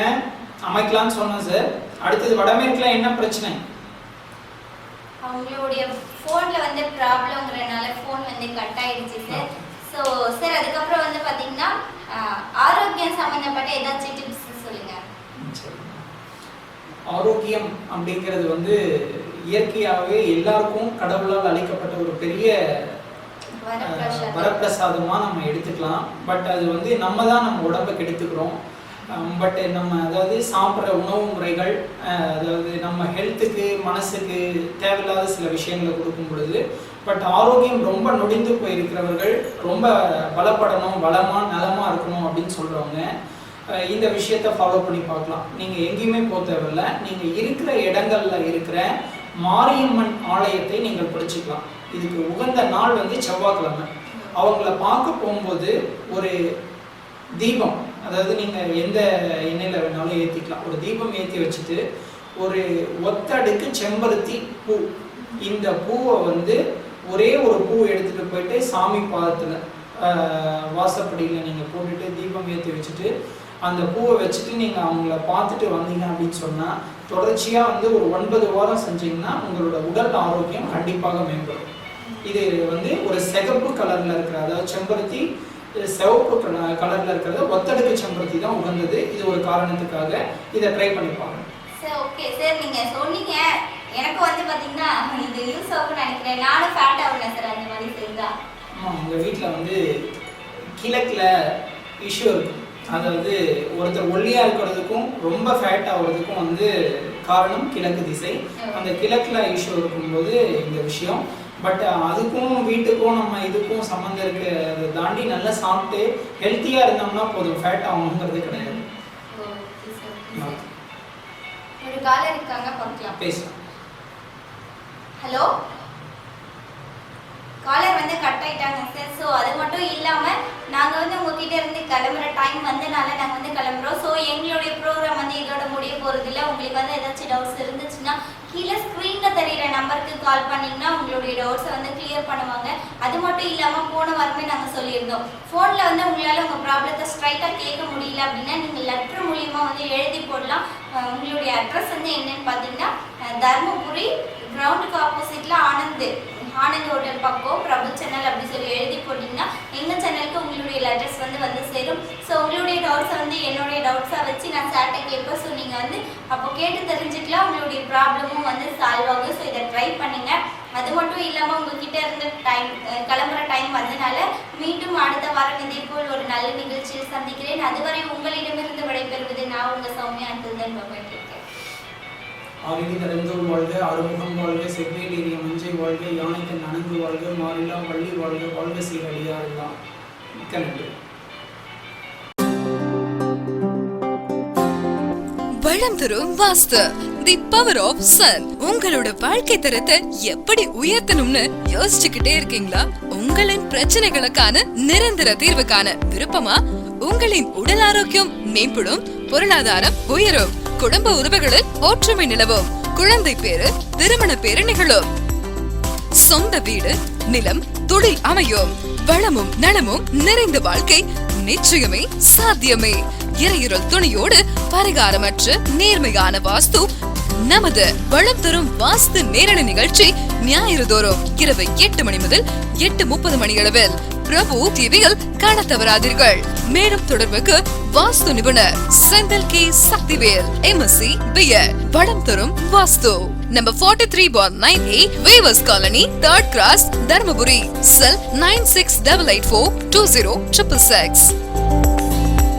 C: அமைக்கலாம்னு சொன்னேன் சார். அடுத்தது வடமேற்குல என்ன பிரச்சனை?
B: அவங்களுடைய ஃபோன்ல வந்து ப்ராப்ளம்ங்கறனால ஃபோன் வந்து கட் ஆயிடுச்சு சார். ஸோ சார் அதுக்கப்புறம் வந்து பார்த்தீங்கன்னா ஆரோக்கியம் சம்மந்தப்பட்ட ஏதாச்சும் டிப்ஸ் சொல்லுங்க.
C: ஆரோக்கியம் அப்படிங்கிறது வந்து இயற்கையாகவே எல்லாருக்கும் கடவுளால் அளிக்கப்பட்ட ஒரு பெரிய வரப்பிரசாதமா நம்ம எடுத்துக்கலாம். பட் அது வந்து நம்ம தான் நம்ம உடம்பை கெடுத்துக்கிறோம். பட் நம்ம அதாவது சாப்பிட்ற உணவு முறைகள், அதாவது நம்ம ஹெல்த்துக்கு மனசுக்கு தேவையில்லாத சில விஷயங்களை கொடுக்கும் பொழுது, பட் ஆரோக்கியம் ரொம்ப நொடிந்து போயிருக்கிறவர்கள் ரொம்ப பலப்படணும், வளமா நலமா இருக்கணும் அப்படின்னு சொல்றவங்க இந்த விஷயத்த ஃபாலோ பண்ணி பார்க்கலாம். நீங்கள் எங்கேயுமே போக தேவையில்லை. நீங்கள் இருக்கிற இடங்கள்ல இருக்கிற மாரியம்மன் ஆலயத்தை நீங்கள் படிச்சுக்கலாம். இதுக்கு உகந்த நாள் வந்து செவ்வாய்க்கிழமை. அவங்கள பார்க்க போகும்போது ஒரு தீபம், அதாவது நீங்கள் எந்த எண்ணெயில் வேணாலும் ஏற்றிக்கலாம், ஒரு தீபம் ஏற்றி வச்சுட்டு ஒரு ஒத்தடுக்கு செம்பருத்தி பூ, இந்த பூவை வந்து ஒரே ஒரு பூ எடுத்துகிட்டு போயிட்டு சாமி பாதத்தில் வாசப்படியில் நீங்கள் போட்டுட்டு தீபம் ஏற்றி வச்சுட்டு அந்த பூவை வச்சுட்டு நீங்கள் அவங்கள பார்த்துட்டு வந்தீங்க அப்படின்னு சொன்னால் தொடர்ச்சியாக வந்து ஒரு 9 வாரம் செஞ்சீங்கன்னா உங்களோட உடல் ஆரோக்கியம் கண்டிப்பாக மேம்படும். இது வந்து ஒரு சிகப்பு கலரில் இருக்கிற, அதாவது செம்பருத்தி சிவப்பு கலரில் இருக்கிறது ஒத்தடுக்கு செம்பருத்தி தான் உகந்தது. இது ஒரு காரணத்துக்காக இதை ட்ரை பண்ணி பாருங்க.
B: சார் ஓகே சார், நீங்கள் சொன்னீங்க, எனக்கு வந்து பார்த்தீங்கன்னா இது யூஸ் ஆகும்னு நினைக்கிறேன். நானும் ஃபேட் ஆகணும் சார் அந்த மாதிரி செஞ்சா.
C: ஆமாம், உங்கள் வீட்டில் வந்து கிழக்கில் இஷ்யூ இருக்கும். அதாவது ஒருத்தர் ஒல்லியாக இருக்கிறதுக்கும் ரொம்ப ஃபேட் ஆகிறதுக்கும் வந்து காரணம் கிழக்கு திசை. அந்த கிழக்கில் இஷ்யூ இருக்கும்போது இந்த விஷயம். பட் அதுக்கும் வீட்டுக்கும் நம்ம இதுக்கும் சம்மந்தம் இருக்கிறத தாண்டி நல்லா சாப்பிட்டு ஹெல்த்தியாக இருந்தோம்னா போதும், ஃபேட் ஆகணுங்கிறது கிடையாது.
B: ஒரு காலர் இருக்காங்க, பார்க்கலாம்,
C: பேசலாம்.
B: ஹலோ, காலர் வந்து கட் ஆயிட்டாங்க சார். ஸோ அது மட்டும் இல்லாமல் நாங்கள் வந்து உங்ககிட்ட இருந்து கிளம்புற டைம் வந்தனால நாங்கள் வந்து கிளம்புறோம். ஸோ எங்களுடைய ப்ரோக்ராம் வந்து இதோட முடிய போகிறதில்ல. உங்களுக்கு வந்து ஏதாச்சும் டவுட்ஸ் இருந்துச்சுன்னா கீழே ஸ்க்ரீனில் தெரிகிற நம்பருக்கு கால் பண்ணிங்கன்னா உங்களுடைய டவுட்ஸை வந்து கிளியர் பண்ணுவாங்க. அது மட்டும் இல்லாமல் போன வாரமே நாங்கள் சொல்லியிருந்தோம், ஃபோனில் வந்து உங்களால் உங்கள் ப்ராப்ளத்தை ஸ்ட்ரைட்டாக கேட்க முடியல அப்படின்னா நீங்கள் லெட்டர் மூலியமாக வந்து எழுதி போடலாம். உங்களுடைய அட்ரஸ் வந்து என்னன்னு பார்த்தீங்கன்னா தர்மபுரி கிரவுண்டுக்கு ஆப்போசிட்டில் ஆனந்த் ஹோட்டல் பக்கம் பிரபு சேனல் அப்படி சொல்லி எழுதி போட்டிங்கன்னா எங்கள் சேனலுக்கு உங்களுடைய லெட்டர்ஸ் வந்து சேரும். ஸோ உங்களுடைய டவுட்ஸை வந்து என்னுடைய டவுட்ஸாக வச்சு நான் சார்ட்டை கேட்பேன். ஸோ நீங்கள் வந்து அப்போ கேட்டு தெரிஞ்சுக்கலாம், உங்களுடைய ப்ராப்ளமும் வந்து சால்வ் ஆகும். ஸோ இதை ட்ரை பண்ணுங்க. அது மட்டும் இல்லாமல் உங்ககிட்ட இருந்த டைம் கிளம்புற டைம் வந்தனால மீண்டும் அடுத்த வாரம் இதே போல் ஒரு நல்ல நிகழ்ச்சியில் சந்திக்கிறேன். அதுவரை உங்களிடமிருந்து விடைபெறுவது நான் உங்கள் சௌமியா அந்தந்தன் இருக்கேன்.
C: ஆரிடி தடந்தோர் வாழ்க, அறுமுகம் வாழ்க, செவ்வேலிய மஞ்சை வாழ்க, யானைத்தன் நனங்கு வாழ்க, மாறிலா வள்ளி வாழ்க, வாழ்க சீரடியாரெல்லாம். மிக்க நன்றி.
A: வளம் தரும் வாஸ்து, தி பவர் ஆஃப் சன். உங்களோட வாழ்க்கை தரத்தை எப்படி உயர்த்தணும்னு யோசிச்சுக்கிட்டே இருக்கீங்களா? உங்களின் பிரச்சனைகளுக்கான நிரந்தர தீர்வுக்கான விருப்பமா? உங்களின் உடல் ஆரோக்கியம் மேம்படும், பொருளாதாரம் உயரும், குடும்ப உறவுகளில் ஒற்றுமை நிலவும், குழந்தை பேரு திருமண பேரு நிகழும், சொந்த வீடு நிலம் தொழில் அமையும், வளமும் நலமும் நிறைந்த வாழ்க்கை நிச்சயமே சாத்தியமே. இறையுறல் துணையோடு பரிகாரமற்ற நேர்மையான வாஸ்து நமது வளம் தரும் வாஸ்து நேரடி நிகழ்ச்சி ஞாயிறு தோறும் இரவு 8 மணி முதல் 8:30 மணி அளவில் பிரபு டிவியில் காண தவறாதீர்கள். மேலும் தொடர்புக்கு வாஸ்து நிபுணர் Senthil K Sakthivel, MSc BEd, வளம் தரும் வாஸ்து, number 43/9A Weavers Colony, 3rd Cross, Dharmaburi, cell 9688420666.